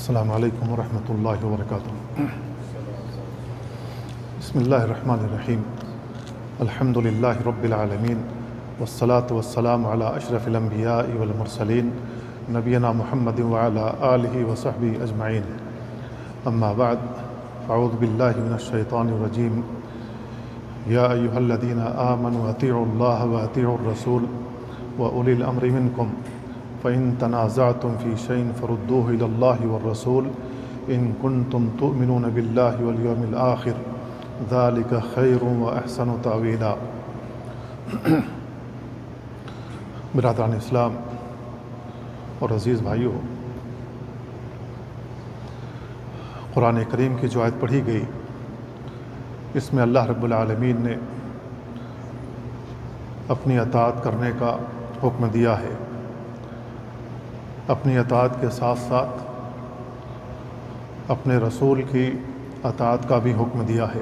السلام علیکم ورحمۃ اللہ وبرکاتہ۔ بسم اللہ الرحمن الرحیم۔ الحمد للہ رب العالمین والصلاة والسلام علی اشرف الانبیاء والمرسلین نبینا محمد وعلی آلہ وصحبہ اجمعین، اما بعد، اعوذ باللہ من الشیطان الرجیم۔ یا ایہا الذین آمنوا اطیعوا اللہ واطیعوا الرسول واولی الامر منکم فإن تنازعتم في شيء فردوه إلى الله والرسول إن كنتم تؤمنون بالله واليوم الآخر ذلك خير وأحسن تأويلا۔ برادران اسلام اور عزیز بھائیوں، قرآن کریم کی جو آیت پڑھی گئی، اس میں اللہ رب العالمین نے اپنی اطاعت کرنے کا حکم دیا ہے۔ اپنی اطاعت کے ساتھ ساتھ اپنے رسول کی اطاعت کا بھی حکم دیا ہے،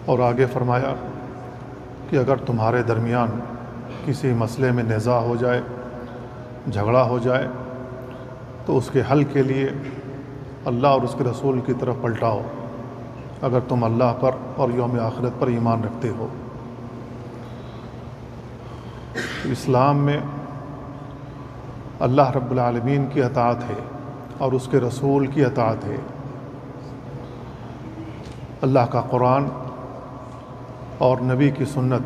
اور آگے فرمایا کہ اگر تمہارے درمیان کسی مسئلے میں نزاع ہو جائے، جھگڑا ہو جائے، تو اس کے حل کے لیے اللہ اور اس کے رسول کی طرف پلٹاؤ، اگر تم اللہ پر اور یوم آخرت پر ایمان رکھتے ہو۔ اسلام میں اللہ رب العالمین کی اطاعت ہے اور اس کے رسول کی اطاعت ہے۔ اللہ کا قرآن اور نبی کی سنت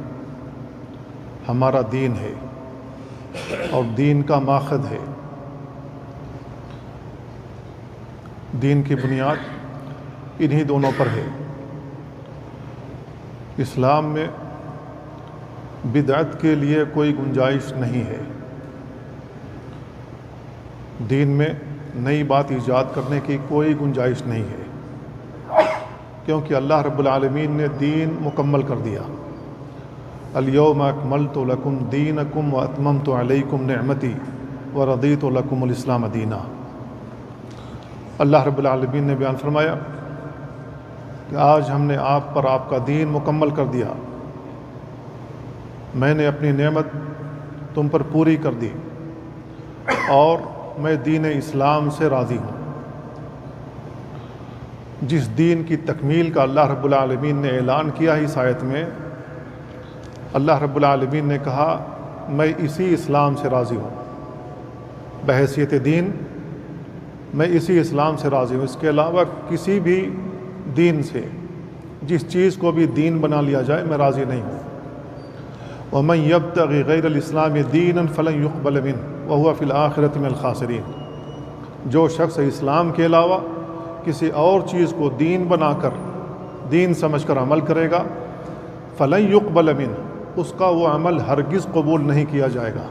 ہمارا دین ہے اور دین کا ماخذ ہے۔ دین کی بنیاد انہی دونوں پر ہے۔ اسلام میں بدعت کے لیے کوئی گنجائش نہیں ہے۔ دین میں نئی بات ایجاد کرنے کی کوئی گنجائش نہیں ہے، کیونکہ اللہ رب العالمین نے دین مکمل کر دیا۔ الیوم اکملت لکم دینکم واتممت علیکم نعمتی ورضیت لکم الاسلام دینا۔ اللہ رب العالمین نے بیان فرمایا کہ آج ہم نے آپ پر آپ کا دین مکمل کر دیا، میں نے اپنی نعمت تم پر پوری کر دی، اور میں دین اسلام سے راضی ہوں۔ جس دین کی تکمیل کا اللہ رب العالمین نے اعلان کیا اس آیت میں، اللہ رب العالمین نے کہا میں اسی اسلام سے راضی ہوں، بحیثیت دین میں اسی اسلام سے راضی ہوں، اس کے علاوہ کسی بھی دین سے، جس چیز کو بھی دین بنا لیا جائے، میں راضی نہیں ہوں۔ وَمَن يَبْتَغِ غَيْرَ الْإِسْلَامِ دِينًا فَلَن يُقْبَلَ مِنْهُ وَهُوَ فِي الْآخِرَةِ مِنَ الْخَاسِرِينَ۔ جو شخص اسلام کے علاوہ کسی اور چیز کو دین بنا کر، دین سمجھ کر عمل کرے گا، فَلَن يُقْبَلَ مِنْهُ، اس کا وہ عمل ہرگز قبول نہیں کیا جائے گا،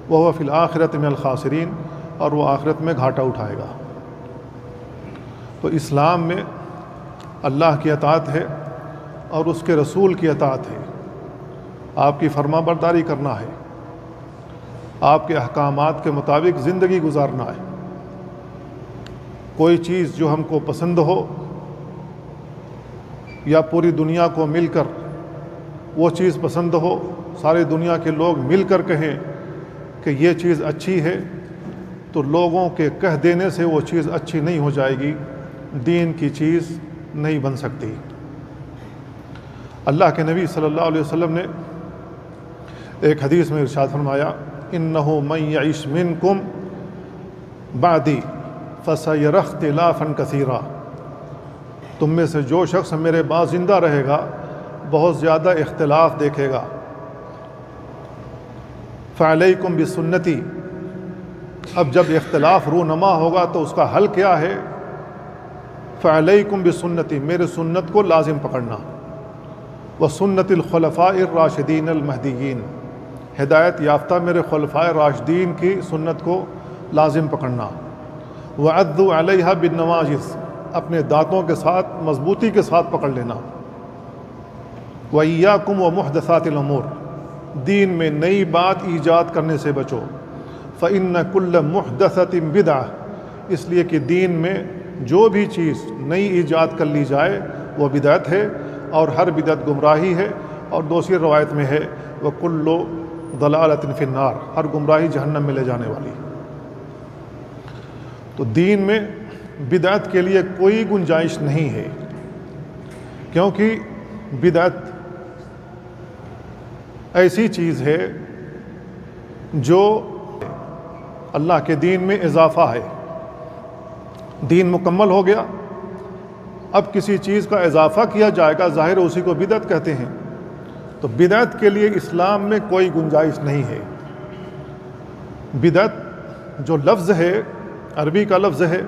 وَهُوَ فِي الْآخِرَةِ مِنَ الْخَاسِرِينَ، اور وہ آخرت میں گھاٹا اٹھائے گا۔ تو اسلام میں اللہ کی اطاعت ہے اور اس کے رسول کی اطاعت ہے۔ آپ کی فرما برداری کرنا ہے، آپ کے احکامات کے مطابق زندگی گزارنا ہے۔ کوئی چیز جو ہم کو پسند ہو یا پوری دنیا کو مل کر وہ چیز پسند ہو، ساری دنیا کے لوگ مل کر کہیں کہ یہ چیز اچھی ہے، تو لوگوں کے کہہ دینے سے وہ چیز اچھی نہیں ہو جائے گی، دین کی چیز نہیں بن سکتی۔ اللہ کے نبی صلی اللہ علیہ وسلم نے ایک حدیث میں ارشاد فرمایا، انہ من یعش منکم بعدی فسیری اختلافا کثیرا۔ تم میں سے جو شخص میرے بعد زندہ رہے گا، بہت زیادہ اختلاف دیکھے گا۔ فعلیکم بسنتی، اب جب اختلاف رونما ہوگا تو اس کا حل کیا ہے؟ فعلیکم بسنتی، میرے سنت کو لازم پکڑنا، وسنت الخلفاء الراشدین المہدیین، ہدایت یافتہ میرے خلفائے راشدین کی سنت کو لازم پکڑنا، وعضوا علیہا بالنواجذ، اپنے دانتوں کے ساتھ مضبوطی کے ساتھ پکڑ لینا، وإیاکم ومحدثات الامور، دین میں نئی بات ایجاد کرنے سے بچو، فإن کل محدثۃ بدعہ، اس لیے کہ دین میں جو بھی چیز نئی ایجاد کر لی جائے وہ بدعت ہے، اور ہر بدعت گمراہی ہے، اور دوسری روایت میں ہے وَكُلُّ ضلالۃ فی النار، ہر گمراہی جہنم میں لے جانے والی۔ تو دین میں بدعت کے لیے کوئی گنجائش نہیں ہے، کیونکہ بدعت ایسی چیز ہے جو اللہ کے دین میں اضافہ ہے۔ دین مکمل ہو گیا، اب کسی چیز کا اضافہ کیا جائے گا، ظاہر اسی کو بدعت کہتے ہیں۔ تو بدعت کے لیے اسلام میں کوئی گنجائش نہیں ہے۔ بدعت جو لفظ ہے عربی کا لفظ ہے،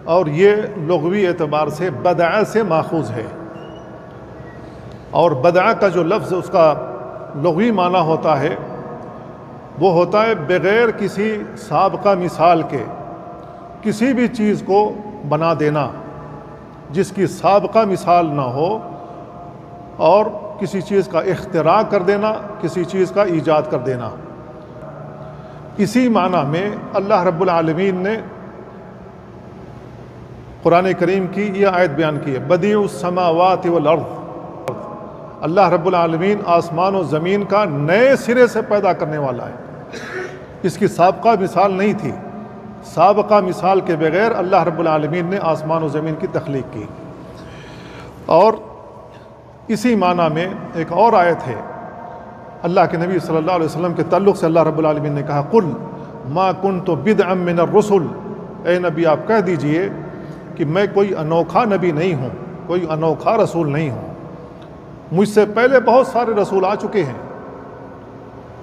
اور یہ لغوی اعتبار سے بدع سے ماخوذ ہے، اور بدع کا جو لفظ اس کا لغوی معنی ہوتا ہے وہ ہوتا ہے بغیر کسی سابقہ مثال کے کسی بھی چیز کو بنا دینا جس کی سابقہ مثال نہ ہو، اور کسی چیز کا اختراع کر دینا، کسی چیز کا ایجاد کر دینا۔ اسی معنی میں اللہ رب العالمین نے قرآن کریم کی یہ آیت بیان کی ہے، بدیع السماوات والارض۔ اللہ رب العالمین آسمان و زمین کا نئے سرے سے پیدا کرنے والا ہے، اس کی سابقہ مثال نہیں تھی۔ سابقہ مثال کے بغیر اللہ رب العالمین نے آسمان و زمین کی تخلیق کی۔ اور اسی معنی میں ایک اور آیت ہے اللہ کے نبی صلی اللہ علیہ وسلم کے تعلق سے، اللہ رب العالمین نے کہا قل ما کنت بدعا من الرسل، اے نبی آپ کہہ دیجئے کہ میں کوئی انوکھا نبی نہیں ہوں، کوئی انوکھا رسول نہیں ہوں، مجھ سے پہلے بہت سارے رسول آ چکے ہیں،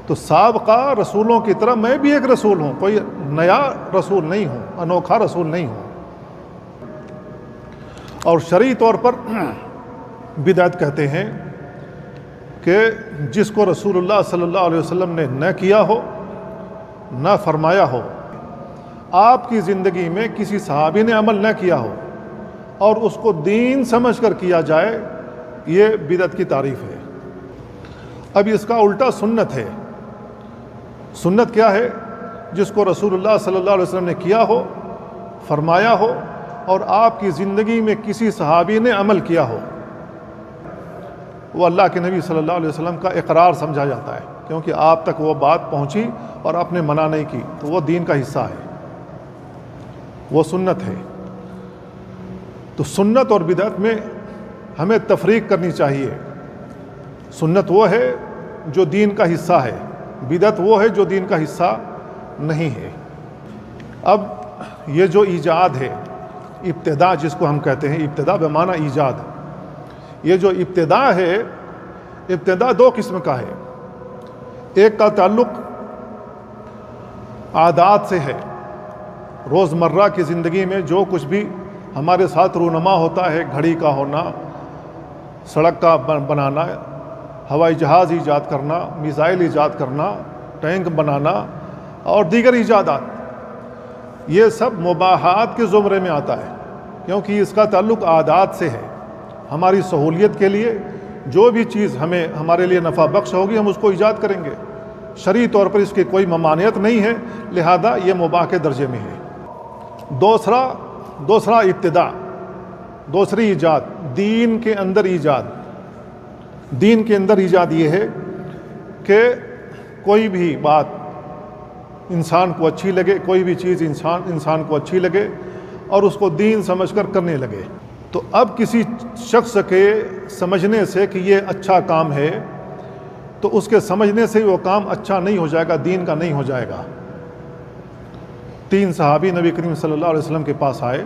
تو سابقہ رسولوں کی طرح میں بھی ایک رسول ہوں، کوئی نیا رسول نہیں ہوں، انوکھا رسول نہیں ہوں۔ اور شرعی طور پر بدعت کہتے ہیں کہ جس کو رسول اللہ صلی اللہ علیہ وسلم نے نہ کیا ہو، نہ فرمایا ہو، آپ کی زندگی میں کسی صحابی نے عمل نہ کیا ہو اور اس کو دین سمجھ کر کیا جائے، یہ بدعت کی تعریف ہے۔ اب اس کا الٹا سنت ہے۔ سنت کیا ہے؟ جس کو رسول اللہ صلی اللہ علیہ وسلم نے کیا ہو، فرمایا ہو، اور آپ کی زندگی میں کسی صحابی نے عمل کیا ہو، وہ اللہ کے نبی صلی اللہ علیہ وسلم کا اقرار سمجھا جاتا ہے، کیونکہ آپ تک وہ بات پہنچی اور آپ نے منع نہیں کی، تو وہ دین کا حصہ ہے، وہ سنت ہے۔ تو سنت اور بدعت میں ہمیں تفریق کرنی چاہیے۔ سنت وہ ہے جو دین کا حصہ ہے، بدعت وہ ہے جو دین کا حصہ نہیں ہے۔ اب یہ جو ایجاد ہے، ابتداء جس کو ہم کہتے ہیں، ابتداء بمعنی ایجاد، یہ جو ابتداء ہے، ابتداء دو قسم کا ہے۔ ایک کا تعلق عادات سے ہے، روزمرہ کی زندگی میں جو کچھ بھی ہمارے ساتھ رونما ہوتا ہے، گھڑی کا ہونا، سڑک کا بنانا، ہوائی جہاز ایجاد کرنا، میزائل ایجاد کرنا، ٹینک بنانا اور دیگر ایجادات، یہ سب مباحات کے زمرے میں آتا ہے، کیونکہ اس کا تعلق عادات سے ہے۔ ہماری سہولیت کے لیے جو بھی چیز ہمارے لیے نفع بخش ہوگی ہم اس کو ایجاد کریں گے، شرعی طور پر اس کی کوئی ممانعت نہیں ہے، لہذا یہ مباح کے درجے میں ہے۔ دوسرا ابتداء، دوسری ایجاد، دین کے اندر ایجاد۔ دین کے اندر ایجاد یہ ہے کہ کوئی بھی بات انسان کو اچھی لگے، کوئی بھی چیز انسان کو اچھی لگے اور اس کو دین سمجھ کر کرنے لگے۔ تو اب کسی شخص کے سمجھنے سے کہ یہ اچھا کام ہے، تو اس کے سمجھنے سے وہ کام اچھا نہیں ہو جائے گا، دین کا نہیں ہو جائے گا۔ 3 صحابی نبی کریم صلی اللہ علیہ وسلم کے پاس آئے،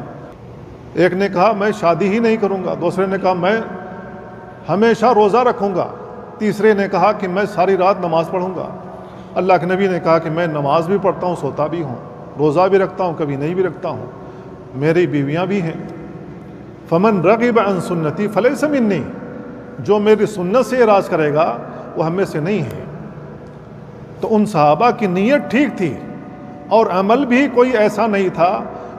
ایک نے کہا میں شادی ہی نہیں کروں گا، دوسرے نے کہا میں ہمیشہ روزہ رکھوں گا، تیسرے نے کہا کہ میں ساری رات نماز پڑھوں گا۔ اللہ کے نبی نے کہا کہ میں نماز بھی پڑھتا ہوں، سوتا بھی ہوں، روزہ بھی رکھتا ہوں، کبھی نہیں بھی رکھتا ہوں، میری بیویاں بھی ہیں۔ فمن رغب عن سنتی فلیس منی، جو میری سنت سے اعراض کرے گا وہ ہم میں سے نہیں ہے۔ تو ان صحابہ کی نیت ٹھیک تھی اور عمل بھی کوئی ایسا نہیں تھا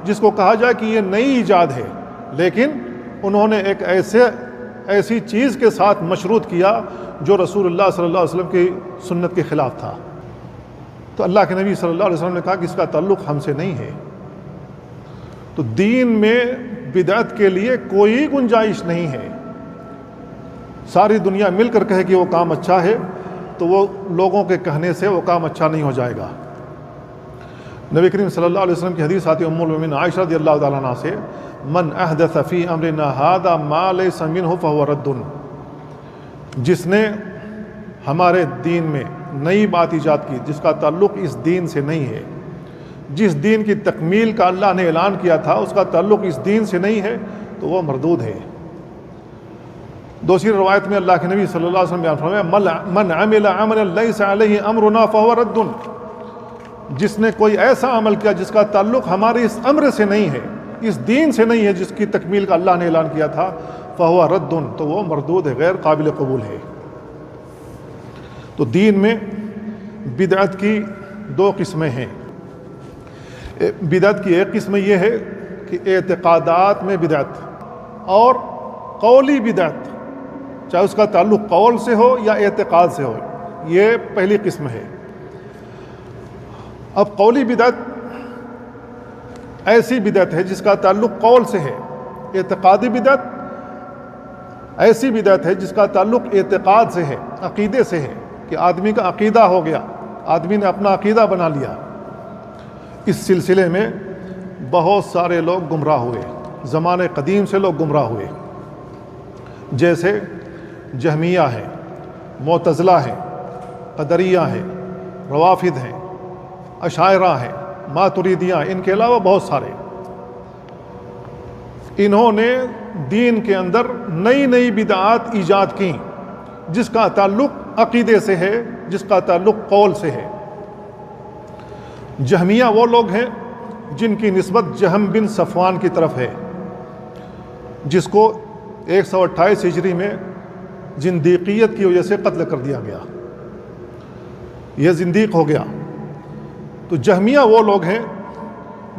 جس کو کہا جائے کہ یہ نئی ایجاد ہے، لیکن انہوں نے ایک ایسی چیز کے ساتھ مشروط کیا جو رسول اللہ صلی اللہ علیہ وسلم کی سنت کے خلاف تھا۔ تو اللہ کے نبی صلی اللہ علیہ وسلم نے کہا کہ اس کا تعلق ہم سے نہیں ہے۔ تو دین میں بدعت کے لیے کوئی گنجائش نہیں ہے۔ ساری دنیا مل کر کہے کہ وہ کام اچھا ہے تو وہ لوگوں کے کہنے سے وہ کام اچھا نہیں ہو جائے گا۔ نبی کریم صلی اللہ علیہ وسلم کی حدیث آتی ہے ام المؤمنین عائشہ رضی اللہ تعالیٰ عنہ سے، من احدث فی امرنا ھذا ما لیس منہ فہو رد، جس نے ہمارے دین میں نئی بات ایجاد کی جس کا تعلق اس دین سے نہیں ہے، جس دین کی تکمیل کا اللہ نے اعلان کیا تھا اس کا تعلق اس دین سے نہیں ہے تو وہ مردود ہے۔ دوسری روایت میں اللہ کے نبی صلی اللہ علیہ وسلم بیان فرمایا، من عمل عملا لیس علیہ امرنا فہو رد، جس نے کوئی ایسا عمل کیا جس کا تعلق ہمارے اس امر سے نہیں ہے، اس دین سے نہیں ہے جس کی تکمیل کا اللہ نے اعلان کیا تھا، فہو رد، تو وہ مردود ہے، غیر قابل قبول ہے۔ تو دین میں بدعت کی دو قسمیں ہیں۔ بدعت کی ایک قسم یہ ہے کہ اعتقادات میں بدعت، اور قولی بدعت، چاہے اس کا تعلق قول سے ہو یا اعتقاد سے ہو، یہ پہلی قسم ہے۔ اب قولی بدعت ایسی بدعت ہے جس کا تعلق قول سے ہے، اعتقادی بدعت ایسی بدعت ہے جس کا تعلق اعتقاد سے ہے، عقیدے سے ہے، کہ آدمی کا عقیدہ ہو گیا، آدمی نے اپنا عقیدہ بنا لیا۔ اس سلسلے میں بہت سارے لوگ گمراہ ہوئے، زمانے قدیم سے لوگ گمراہ ہوئے، جیسے جہمیہ ہیں، معتزلہ ہیں، قدریہ ہیں، روافض ہیں، اشاعرہ ہیں، ماتریدیہ، ان کے علاوہ بہت سارے۔ انہوں نے دین کے اندر نئی نئی بدعات ایجاد کی جس کا تعلق عقیدے سے ہے، جس کا تعلق قول سے ہے۔ جہمیہ وہ لوگ ہیں جن کی نسبت جہم بن صفوان کی طرف ہے، جس کو 128 ہجری میں زندیقیت کی وجہ سے قتل کر دیا گیا، یہ زندیق ہو گیا۔ تو جہمیہ وہ لوگ ہیں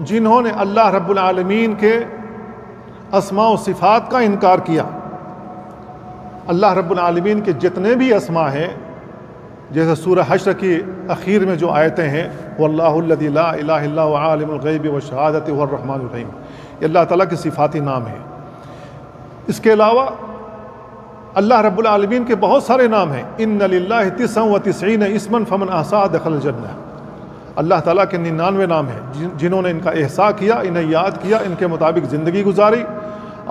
جنہوں نے اللہ رب العالمین کے اسماء و صفات کا انکار کیا۔ اللہ رب العالمین کے جتنے بھی اسماء ہیں، جیسے سورہ حشر کی اخیر میں جو آیتیں ہیں، واللہ الذی لا الہ الا هو عالم الغیب والشہادۃ هو الرحمن الرحیم، یہ اللہ تعالیٰ کے صفاتی نام ہیں۔ اس کے علاوہ اللہ رب العالمین کے بہت سارے نام ہیں، ان للہ 99 اسما فمن احصاها دخل الجنہ، اللہ تعالیٰ کے 99 نام ہیں، جنہوں نے ان کا احصاء کیا، انہیں یاد کیا، ان کے مطابق زندگی گزاری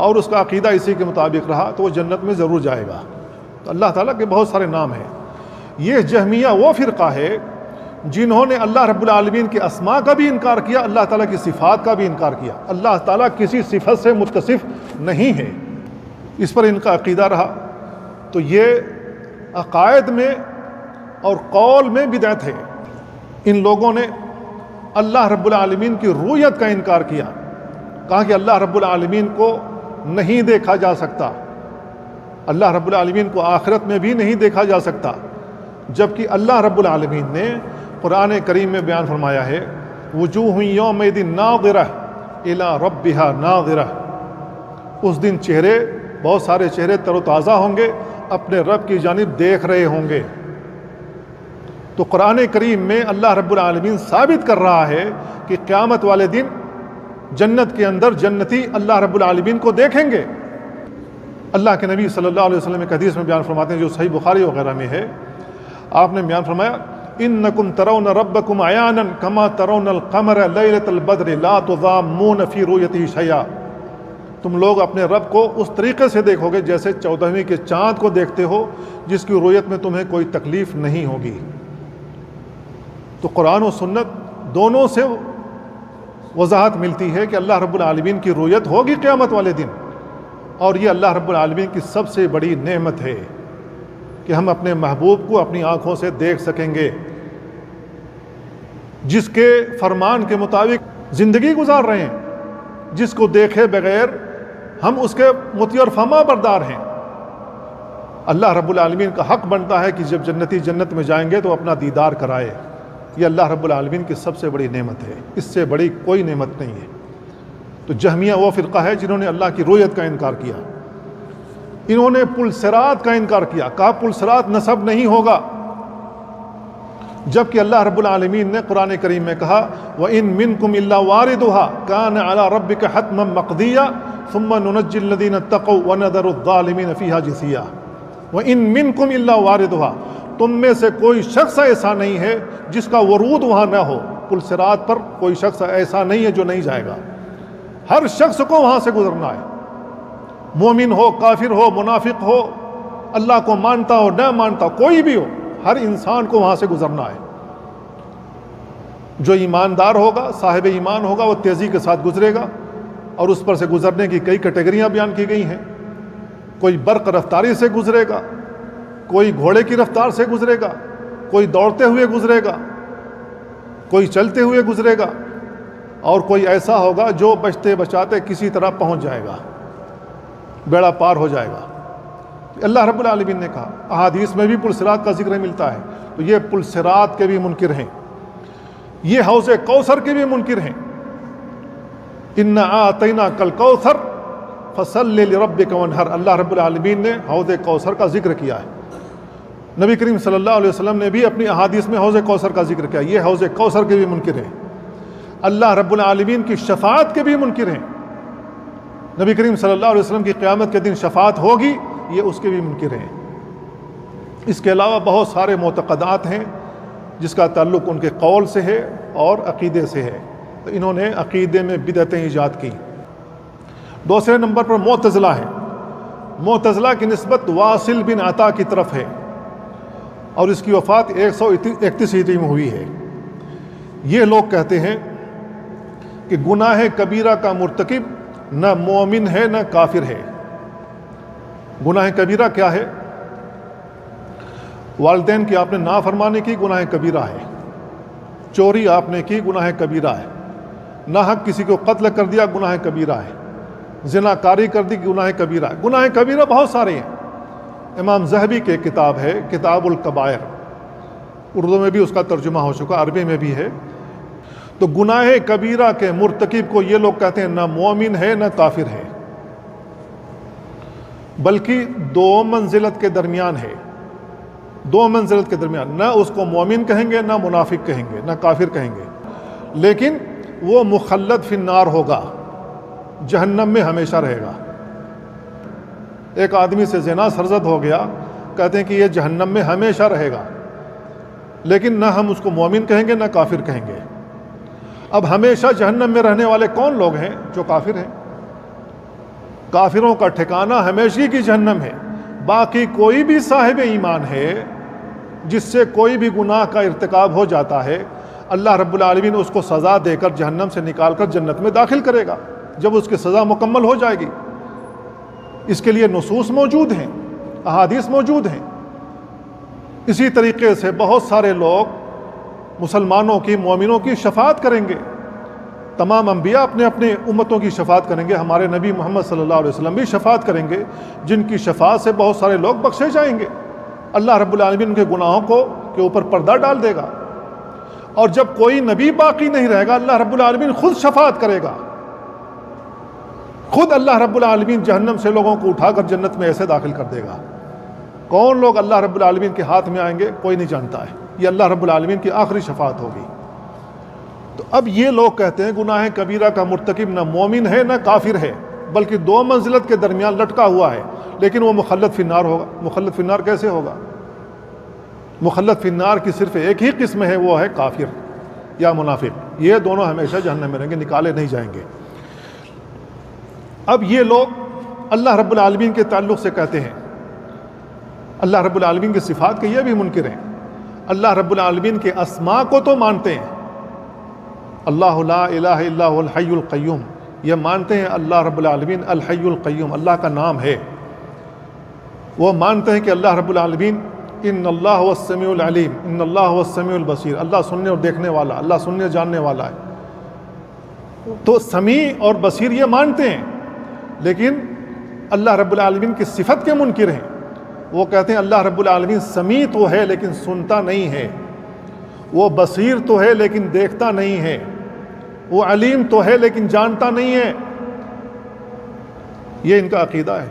اور اس کا عقیدہ اسی کے مطابق رہا تو وہ جنت میں ضرور جائے گا۔ تو اللہ تعالیٰ کے بہت سارے نام ہیں۔ یہ جہمیہ وہ فرقہ ہے جنہوں نے اللہ رب العالمین کے اسماء کا بھی انکار کیا، اللہ تعالیٰ کی صفات کا بھی انکار کیا۔ اللہ تعالیٰ کسی صفت سے متصف نہیں ہے، اس پر ان کا عقیدہ رہا۔ تو یہ عقائد میں اور قول میں بدعت ہے۔ ان لوگوں نے اللہ رب العالمین کی رؤیت کا انکار کیا، کہا کہ اللہ رب العالمین کو نہیں دیکھا جا سکتا، اللہ رب العالمین کو آخرت میں بھی نہیں دیکھا جا سکتا، جبکہ اللہ رب العالمین نے قرآن کریم میں بیان فرمایا ہے، وجوہ یومئذ ناظرہ الی ربہا ناظرہ، اس دن چہرے، بہت سارے چہرے تر و تازہ ہوں گے، اپنے رب کی جانب دیکھ رہے ہوں گے۔ تو قرآن کریم میں اللہ رب العالمین ثابت کر رہا ہے کہ قیامت والے دن جنت کے اندر جنتی اللہ رب العالمین کو دیکھیں گے۔ اللہ کے نبی صلی اللہ علیہ وسلم ایک حدیث میں بیان فرماتے ہیں جو صحیح بخاری وغیرہ میں ہے، آپ نے بیان فرمایا، انکم ترون ربکم عیانا کما ترون القمر لیلۃ البدر لا تضامون فی رؤیتہ شیئا، تم لوگ اپنے رب کو اس طریقے سے دیکھو گے جیسے 14ویں کے چاند کو دیکھتے ہو، جس کی رؤیت میں تمہیں کوئی تکلیف نہیں ہوگی۔ تو قرآن و سنت دونوں سے وضاحت ملتی ہے کہ اللہ رب العالمین کی رؤیت ہوگی قیامت والے دن، اور یہ اللہ رب العالمین کی سب سے بڑی نعمت ہے کہ ہم اپنے محبوب کو اپنی آنکھوں سے دیکھ سکیں گے، جس کے فرمان کے مطابق زندگی گزار رہے ہیں، جس کو دیکھے بغیر ہم اس کے مطیع اور فرما بردار ہیں۔ اللہ رب العالمین کا حق بنتا ہے کہ جب جنتی جنت میں جائیں گے تو اپنا دیدار کرائے، یہ اللہ رب العالمین کی سب سے بڑی نعمت ہے، اس سے بڑی کوئی نعمت نہیں ہے۔ تو جہمیہ وہ فرقہ ہے جنہوں نے اللہ کی رؤیت کا انکار کیا، انہوں نے پل صراط کا انکار کیا، کہا پل صراط نصب نہیں ہوگا، جبکہ اللہ رب العالمین نے قرآن کریم میں کہا وَإِن مِّنكُمْ إِلَّا وَارِدُهَا كَانَ عَلَى رَبِّكَ حَتْمًا مَّقْضِيًّا ثُمَّ نُنَجِّي الَّذِينَ اتَّقَوْا وَنَذَرُ الظَّالِمِينَ فِيهَا جِثِيًّا۔ وَإِن مِّنكُمْ إِلَّا وَارِدُهَا، تم میں سے کوئی شخص ایسا نہیں ہے جس کا ورود وہاں نہ ہو، پل صراط پر کوئی شخص ایسا نہیں ہے جو نہیں جائے گا، ہر شخص کو وہاں سے گزرنا ہے، مومن ہو، کافر ہو، منافق ہو، اللہ کو مانتا ہو نہ مانتا، کوئی بھی ہو، ہر انسان کو وہاں سے گزرنا ہے۔ جو ایماندار ہوگا، صاحب ایمان ہوگا، وہ تیزی کے ساتھ گزرے گا، اور اس پر سے گزرنے کی کئی کیٹیگریاں بیان کی گئی ہیں۔ کوئی برق رفتاری سے گزرے گا، کوئی گھوڑے کی رفتار سے گزرے گا، کوئی دوڑتے ہوئے گزرے گا، کوئی چلتے ہوئے گزرے گا، اور کوئی ایسا ہوگا جو بچتے بچاتے کسی طرح پہنچ جائے گا، بیڑا پار ہو جائے گا۔ اللہ رب العالمین نے کہا، احادیث میں بھی پل صراط کا ذکر ملتا ہے، تو یہ پل صراط کے بھی منکر ہیں، یہ حوض کوثر کے بھی منکر ہیں۔ انا اعطیناک الکوثر فصل لربک وانحر، اللہ رب العالمین نے حوض کوثر کا ذکر کیا ہے۔ نبی کریم صلی اللہ علیہ وسلم نے بھی اپنی احادیث میں حوض کوثر کا ذکر کیا، یہ حوض کوثر کے بھی منکر ہیں۔ اللہ رب العالمین کی شفاعت کے بھی منکر ہیں، نبی کریم صلی اللہ علیہ وسلم کی قیامت کے دن شفاعت ہوگی، یہ اس کے بھی منکر ہیں۔ اس کے علاوہ بہت سارے معتقدات ہیں جس کا تعلق ان کے قول سے ہے اور عقیدے سے ہے، تو انہوں نے عقیدے میں بدعتیں ایجاد کی۔ دوسرے نمبر پر معتزلہ ہے۔ معتزلہ کی نسبت واصل بن عطا کی طرف ہے، اور اس کی وفات 131 ہجری میں ہوئی ہے۔ یہ لوگ کہتے ہیں کہ گناہ کبیرہ کا مرتکب نہ مومن ہے نہ کافر ہے۔ گناہ کبیرہ کیا ہے؟ والدین کی آپ نے نافرمانی کی، گناہ کبیرہ ہے۔ چوری آپ نے کی، گناہ کبیرہ ہے۔ ناحق کسی کو قتل کر دیا، گناہ کبیرہ ہے۔ زناکاری کر دی، گناہ کبیرہ ہے۔ گناہ کبیرہ بہت سارے ہیں۔ امام ذہبی کی کتاب ہے کتاب الکبائر، اردو میں بھی اس کا ترجمہ ہو چکا، عربی میں بھی ہے۔ تو گناہ کبیرہ کے مرتکب کو یہ لوگ کہتے ہیں نہ مومن ہے نہ کافر ہے، بلکہ دو منزلت کے درمیان ہے، دو منزلت کے درمیان، نہ اس کو مومن کہیں گے نہ منافق کہیں گے نہ کافر کہیں گے، لیکن وہ مخلد فی النار ہوگا، جہنم میں ہمیشہ رہے گا۔ ایک آدمی سے زنا سرزد ہو گیا، کہتے ہیں کہ یہ جہنم میں ہمیشہ رہے گا، لیکن نہ ہم اس کو مومن کہیں گے نہ کافر کہیں گے۔ اب ہمیشہ جہنم میں رہنے والے کون لوگ ہیں؟ جو کافر ہیں۔ کافروں کا ٹھکانہ ہمیشہ کی جہنم ہے۔ باقی کوئی بھی صاحب ایمان ہے جس سے کوئی بھی گناہ کا ارتکاب ہو جاتا ہے، اللہ رب العالمین اس کو سزا دے کر جہنم سے نکال کر جنت میں داخل کرے گا جب اس کی سزا مکمل ہو جائے گی۔ اس کے لیے نصوص موجود ہیں، احادیث موجود ہیں۔ اسی طریقے سے بہت سارے لوگ مسلمانوں کی، مومنوں کی شفاعت کریں گے۔ تمام انبیاء اپنے اپنے امتوں کی شفاعت کریں گے، ہمارے نبی محمد صلی اللہ علیہ وسلم بھی شفاعت کریں گے، جن کی شفاعت سے بہت سارے لوگ بخشے جائیں گے۔ اللہ رب العالمین ان کے گناہوں کے اوپر پردہ ڈال دے گا، اور جب کوئی نبی باقی نہیں رہے گا، اللہ رب العالمین خود شفاعت کرے گا۔ خود اللہ رب العالمین جہنم سے لوگوں کو اٹھا کر جنت میں ایسے داخل کر دے گا۔ کون لوگ اللہ رب العالمین کے ہاتھ میں آئیں گے کوئی نہیں جانتا ہے، یہ اللہ رب العالمین کی آخری شفاعت ہوگی۔ تو اب یہ لوگ کہتے ہیں گناہ کبیرہ کا مرتکب نہ مومن ہے نہ کافر ہے، بلکہ دو منزلت کے درمیان لٹکا ہوا ہے، لیکن وہ مخلد فی النار ہوگا۔ مخلد فی النار کیسے ہوگا؟ مخلد فی النار کی صرف ایک ہی قسم ہے، وہ ہے کافر یا منافق، یہ دونوں ہمیشہ جہنم میں رہیں گے، نکالے نہیں جائیں گے۔ اب یہ لوگ اللہ رب العالمین کے تعلق سے کہتے ہیں، اللہ رب العالمین کی صفات کے یہ بھی منکر ہیں۔ اللہ رب العالمین کے اسماء کو تو مانتے ہیں، اللہ لا الہ الا هو الحی القیوم، یہ مانتے ہیں اللہ رب العالمین الحی القیوم اللہ کا نام ہے۔ وہ مانتے ہیں کہ اللہ رب العالمین ان اللہ هو السمیع العلیم، ان اللہ هو السمیع البصیر، اللہ سننے اور دیکھنے والا، اللہ سننے جاننے والا ہے۔ تو سمیع اور بصیر یہ مانتے ہیں، لیکن اللہ رب العالمین کی صفت کے منکر ہیں۔ وہ کہتے ہیں اللہ رب العالمین سمیع تو ہے لیکن سنتا نہیں ہے، وہ بصیر تو ہے لیکن دیکھتا نہیں ہے، وہ علیم تو ہے لیکن جانتا نہیں ہے۔ یہ ان کا عقیدہ ہے۔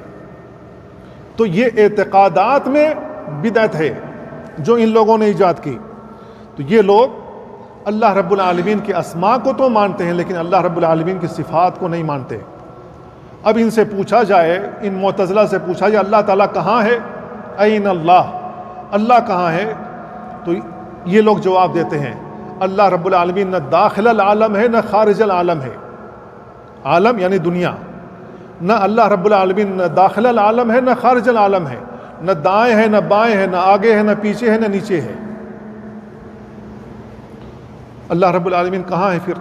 تو یہ اعتقادات میں بدعت ہے جو ان لوگوں نے ایجاد کی۔ تو یہ لوگ اللہ رب العالمین کے اسماء کو تو مانتے ہیں، لیکن اللہ رب العالمین کی صفات کو نہیں مانتے۔ اب ان سے پوچھا جائے، ان معتزلہ سے پوچھا جائے اللہ تعالیٰ کہاں ہے؟ این اللہ، اللہ کہاں ہے؟ تو یہ لوگ جواب دیتے ہیں اللہ رب العالمین نہ داخل العالم ہے نہ خارج العالم ہے. عالم یعنی دنیا. نہ اللہ رب العالمین نہ داخل العالم ہے نہ خارج العالم ہے. نہ دائیں ہے نہ بائیں ہے، نہ آگے ہے نہ پیچھے ہے نہ نیچے ہے. اللہ رب العالمین کہاں ہے پھر؟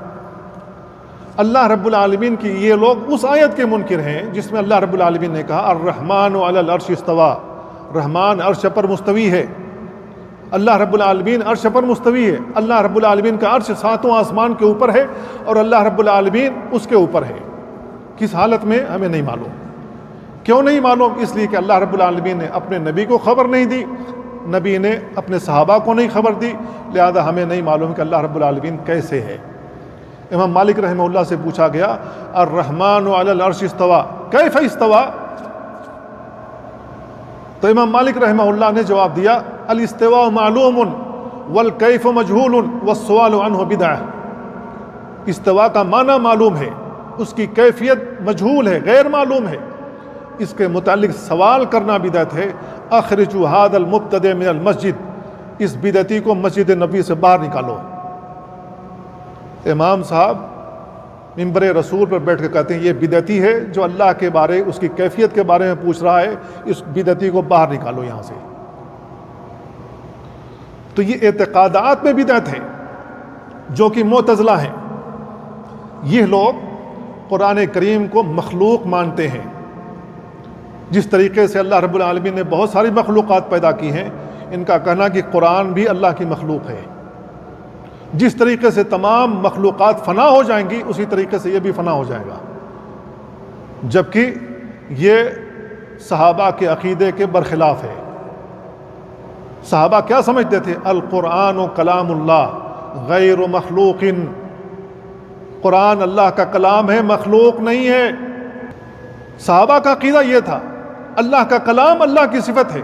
اللہ رب العالمین کی یہ لوگ اس آیت کے منکر ہیں جس میں اللہ رب العالمین نے کہا الرحمن علی العرش استوى، رحمان عرش پر مستوی ہے. اللہ رب العالمین عرش پر مستوی ہے. اللہ رب العالمین کا عرش ساتوں آسمان کے اوپر ہے اور اللہ رب العالمین اس کے اوپر ہے. کس حالت میں ہمیں نہیں معلوم. کیوں نہیں معلوم؟ اس لیے کہ اللہ رب العالمین نے اپنے نبی کو خبر نہیں دی، نبی نے اپنے صحابہ کو نہیں خبر دی، لہذا ہمیں نہیں معلوم کہ اللہ رب العالمین کیسے ہے. امام مالک رحمہ اللہ سے پوچھا گیا الرحمن علی العرش استوى کیف استوى؟ تو امام مالک رحمہ اللہ نے جواب دیا الاستواء معلوم والکیف مجہول والسؤال عنہ بدعہ. استوا کا معنی معلوم ہے، اس کی کیفیت مجہول ہے، غیر معلوم ہے، اس کے متعلق سوال کرنا بدعت ہے. اخرجوا هذا المبتدع من المسجد، اس بدعتی کو مسجد نبی سے باہر نکالو. امام صاحب منبر رسول پر بیٹھ کے کہتے ہیں یہ بدعتی ہے جو اللہ کے بارے، اس کی کیفیت کے بارے میں پوچھ رہا ہے، اس بدعتی کو باہر نکالو یہاں سے. تو یہ اعتقادات میں بدعت ہے جو کہ معتزلہ ہیں. یہ لوگ قرآن کریم کو مخلوق مانتے ہیں. جس طریقے سے اللہ رب العالمین نے بہت ساری مخلوقات پیدا کی ہیں، ان کا کہنا کہ قرآن بھی اللہ کی مخلوق ہے. جس طریقے سے تمام مخلوقات فنا ہو جائیں گی اسی طریقے سے یہ بھی فنا ہو جائے گا. جبکہ یہ صحابہ کے عقیدے کے برخلاف ہے. صحابہ کیا سمجھتے تھے؟ القرآن و کلام اللہ غیر مخلوق، قرآن اللہ کا کلام ہے، مخلوق نہیں ہے. صحابہ کا عقیدہ یہ تھا اللہ کا کلام اللہ کی صفت ہے.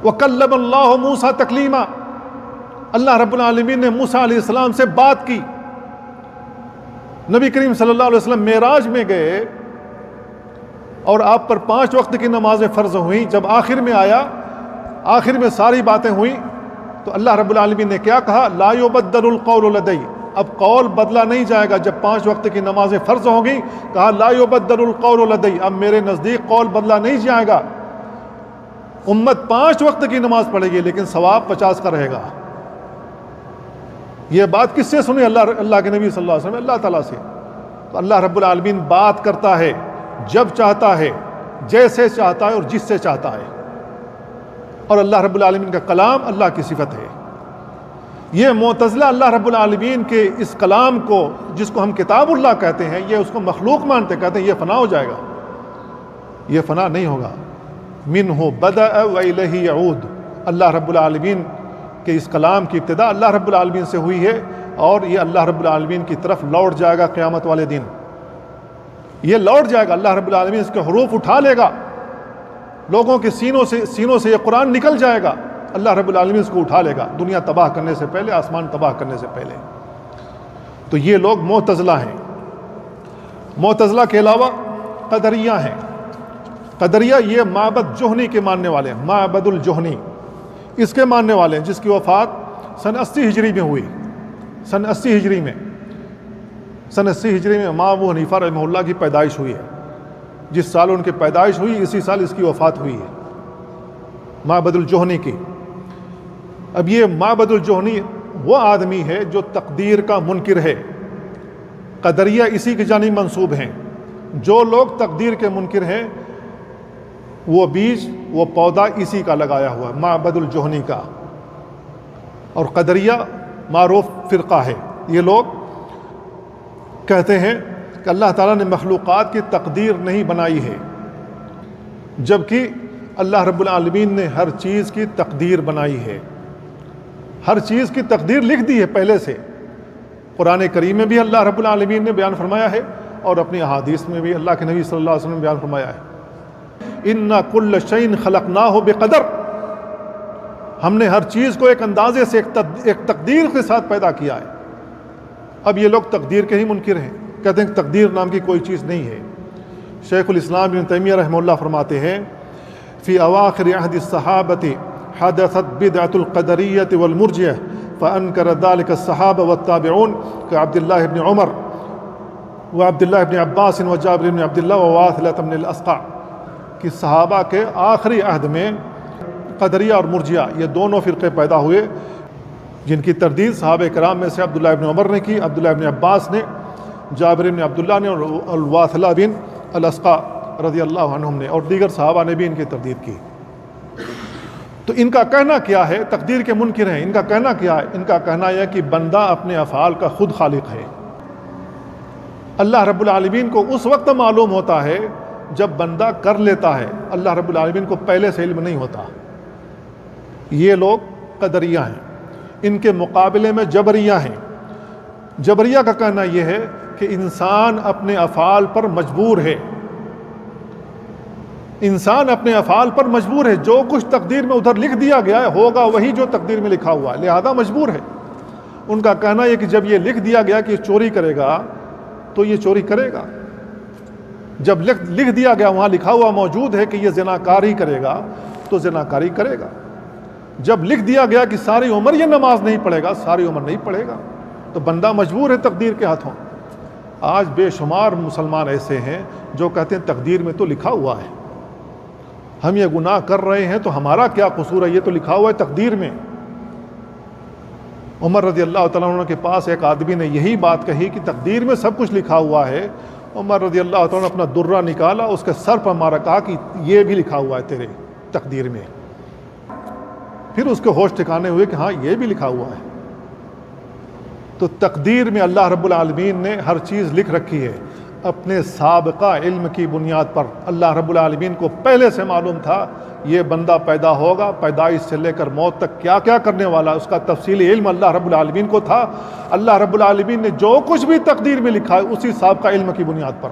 وَكَلَّمَ اللَّهُ مُوسَىٰ تَكْلِيمًا، اللہ رب العالمین نے موسیٰ علیہ السلام سے بات کی. نبی کریم صلی اللہ علیہ وسلم معراج میں گئے اور آپ پر 5 وقت کی نمازیں فرض ہوئیں. جب آخر میں آیا، آخر میں ساری باتیں ہوئیں تو اللہ رب العالمین نے کیا کہا؟ لا يبدل القول لدی، اب قول بدلا نہیں جائے گا. جب 5 وقت کی نمازیں فرض ہوں گی کہا لا يبدل القول لدی، اب میرے نزدیک قول بدلا نہیں جائے گا. امت 5 وقت کی نماز پڑھے گی لیکن ثواب 50 کا رہے گا. یہ بات کس سے سنی؟ اللہ کے نبی صلی اللہ علیہ وسلم، اللہ تعالیٰ سے. تو اللہ رب العالمین بات کرتا ہے جب چاہتا ہے، جیسے چاہتا ہے اور جس سے چاہتا ہے. اور اللہ رب العالمین کا کلام اللہ کی صفت ہے. یہ معتزلہ اللہ رب العالمین کے اس کلام کو، جس کو ہم کتاب اللہ کہتے ہیں، یہ اس کو مخلوق مانتے، کہتے ہیں یہ فنا ہو جائے گا. یہ فنا نہیں ہوگا. منہ بدأ وإلیہ یعود، اللہ رب العالمین کہ اس کلام کی ابتدا اللہ رب العالمین سے ہوئی ہے اور یہ اللہ رب العالمین کی طرف لوٹ جائے گا قیامت والے دن. یہ لوٹ جائے گا، اللہ رب العالمین اس کے حروف اٹھا لے گا، لوگوں کے سینوں سے یہ قرآن نکل جائے گا. اللہ رب العالمین اس کو اٹھا لے گا دنیا تباہ کرنے سے پہلے، آسمان تباہ کرنے سے پہلے. تو یہ لوگ معتزلہ ہیں. معتزلہ کے علاوہ قدریہ ہیں. قدریہ یہ معبد جوہنی کے ماننے والے ہیں. معبد الجوہنی اس کے ماننے والے ہیں، جس کی وفات سن 80 ہجری میں ہوئی. سن 80 ہجری میں امام ابو حنیفہ رحمہ اللہ کی پیدائش ہوئی ہے. جس سال ان کی پیدائش ہوئی اسی سال اس کی وفات ہوئی ہے، معبد الجوہنی کی. اب یہ معبد الجوہنی وہ آدمی ہے جو تقدیر کا منکر ہے. قدریہ اسی کی جانب منسوب ہیں. جو لوگ تقدیر کے منکر ہیں وہ بیج، وہ پودا اسی کا لگایا ہوا ہے، معبد الجوہنی کا. اور قدریہ معروف فرقہ ہے. یہ لوگ کہتے ہیں کہ اللہ تعالیٰ نے مخلوقات کی تقدیر نہیں بنائی ہے، جبکہ اللہ رب العالمین نے ہر چیز کی تقدیر بنائی ہے. ہر چیز کی تقدیر لکھ دی ہے پہلے سے. قرآن کریم میں بھی اللہ رب العالمین نے بیان فرمایا ہے اور اپنی احادیث میں بھی اللہ کے نبی صلی اللہ علیہ وسلم نے بیان فرمایا ہے. اِنَّا كُلَّ شَيْءٍ خَلَقْنَاهُ بِقَدَرٍ، ہم نے ہر چیز کو ایک اندازے سے، ایک تقدیر کے ساتھ پیدا کیا ہے. اب یہ لوگ تقدیر کے ہی منکر ہیں، کہتے ہیں کہ تقدیر نام کی کوئی چیز نہیں ہے. شیخ الاسلام ابن تیمیہ رحمہ اللہ فرماتے ہیں فی اواخر عہد الصحابۃ حدثت بدعۃ القدریۃ والمرجئہ فأنكر ذلك الصحابة والتابعون كعبد الله بن عمر وعبد الله بن عباس وجابر بن عبد الله وواثلة بن الأسقع کہ صحابہ کے آخری عہد میں قدریہ اور مرجیہ یہ دونوں فرقے پیدا ہوئے، جن کی تردید صحابہ کرام میں سے عبداللہ بن عمر نے کی، عبداللہ بن عباس نے، جابر بن عبداللہ نے اور واثلہ بن الاسقع رضی اللہ عنہم نے، اور دیگر صحابہ نے بھی ان کی تردید کی۔ تو ان کا کہنا کیا ہے؟ تقدیر کے منکر ہیں۔ ان کا کہنا کیا ہے؟ ان کا کہنا یہ کہ بندہ اپنے افعال کا خود خالق ہے۔ اللہ رب العالمین کو اس وقت معلوم ہوتا ہے جب بندہ کر لیتا ہے، اللہ رب العالمین کو پہلے سے علم نہیں ہوتا۔ یہ لوگ قدریہ ہیں، ان کے مقابلے میں جبریہ ہیں۔ جبریہ کا کہنا یہ ہے کہ انسان اپنے افعال پر مجبور ہے، انسان اپنے افعال پر مجبور ہے، جو کچھ تقدیر میں ادھر لکھ دیا گیا ہے ہوگا وہی جو تقدیر میں لکھا ہوا ہے، لہذا مجبور ہے۔ ان کا کہنا یہ کہ جب یہ لکھ دیا گیا کہ یہ چوری کرے گا تو یہ چوری کرے گا، جب لکھ دیا گیا وہاں لکھا ہوا موجود ہے کہ یہ زناکاری کرے گا تو زناکاری کرے گا، جب لکھ دیا گیا کہ ساری عمر یہ نماز نہیں پڑھے گا ساری عمر نہیں پڑھے گا، تو بندہ مجبور ہے تقدیر کے ہاتھوں۔ آج بے شمار مسلمان ایسے ہیں جو کہتے ہیں تقدیر میں تو لکھا ہوا ہے، ہم یہ گناہ کر رہے ہیں تو ہمارا کیا قصور ہے، یہ تو لکھا ہوا ہے تقدیر میں۔ عمر رضی اللہ تعالیٰ عنہ کے پاس ایک آدمی نے یہی بات کہی کہ تقدیر میں سب کچھ لکھا ہوا ہے۔ عمر رضی اللہ تعالیٰ نے اپنا درہ نکالا، اس کے سر پر مارا، کہا کہ یہ بھی لکھا ہوا ہے تیرے تقدیر میں۔ پھر اس کے ہوش ٹھکانے ہوئے کہ ہاں یہ بھی لکھا ہوا ہے۔ تو تقدیر میں اللہ رب العالمین نے ہر چیز لکھ رکھی ہے اپنے سابقہ علم کی بنیاد پر۔ اللہ رب العالمین کو پہلے سے معلوم تھا یہ بندہ پیدا ہوگا، پیدائش سے لے کر موت تک کیا کیا کرنے والا، اس کا تفصیلی علم اللہ رب العالمین کو تھا۔ اللہ رب العالمین نے جو کچھ بھی تقدیر میں لکھا ہے اسی سابقہ علم کی بنیاد پر،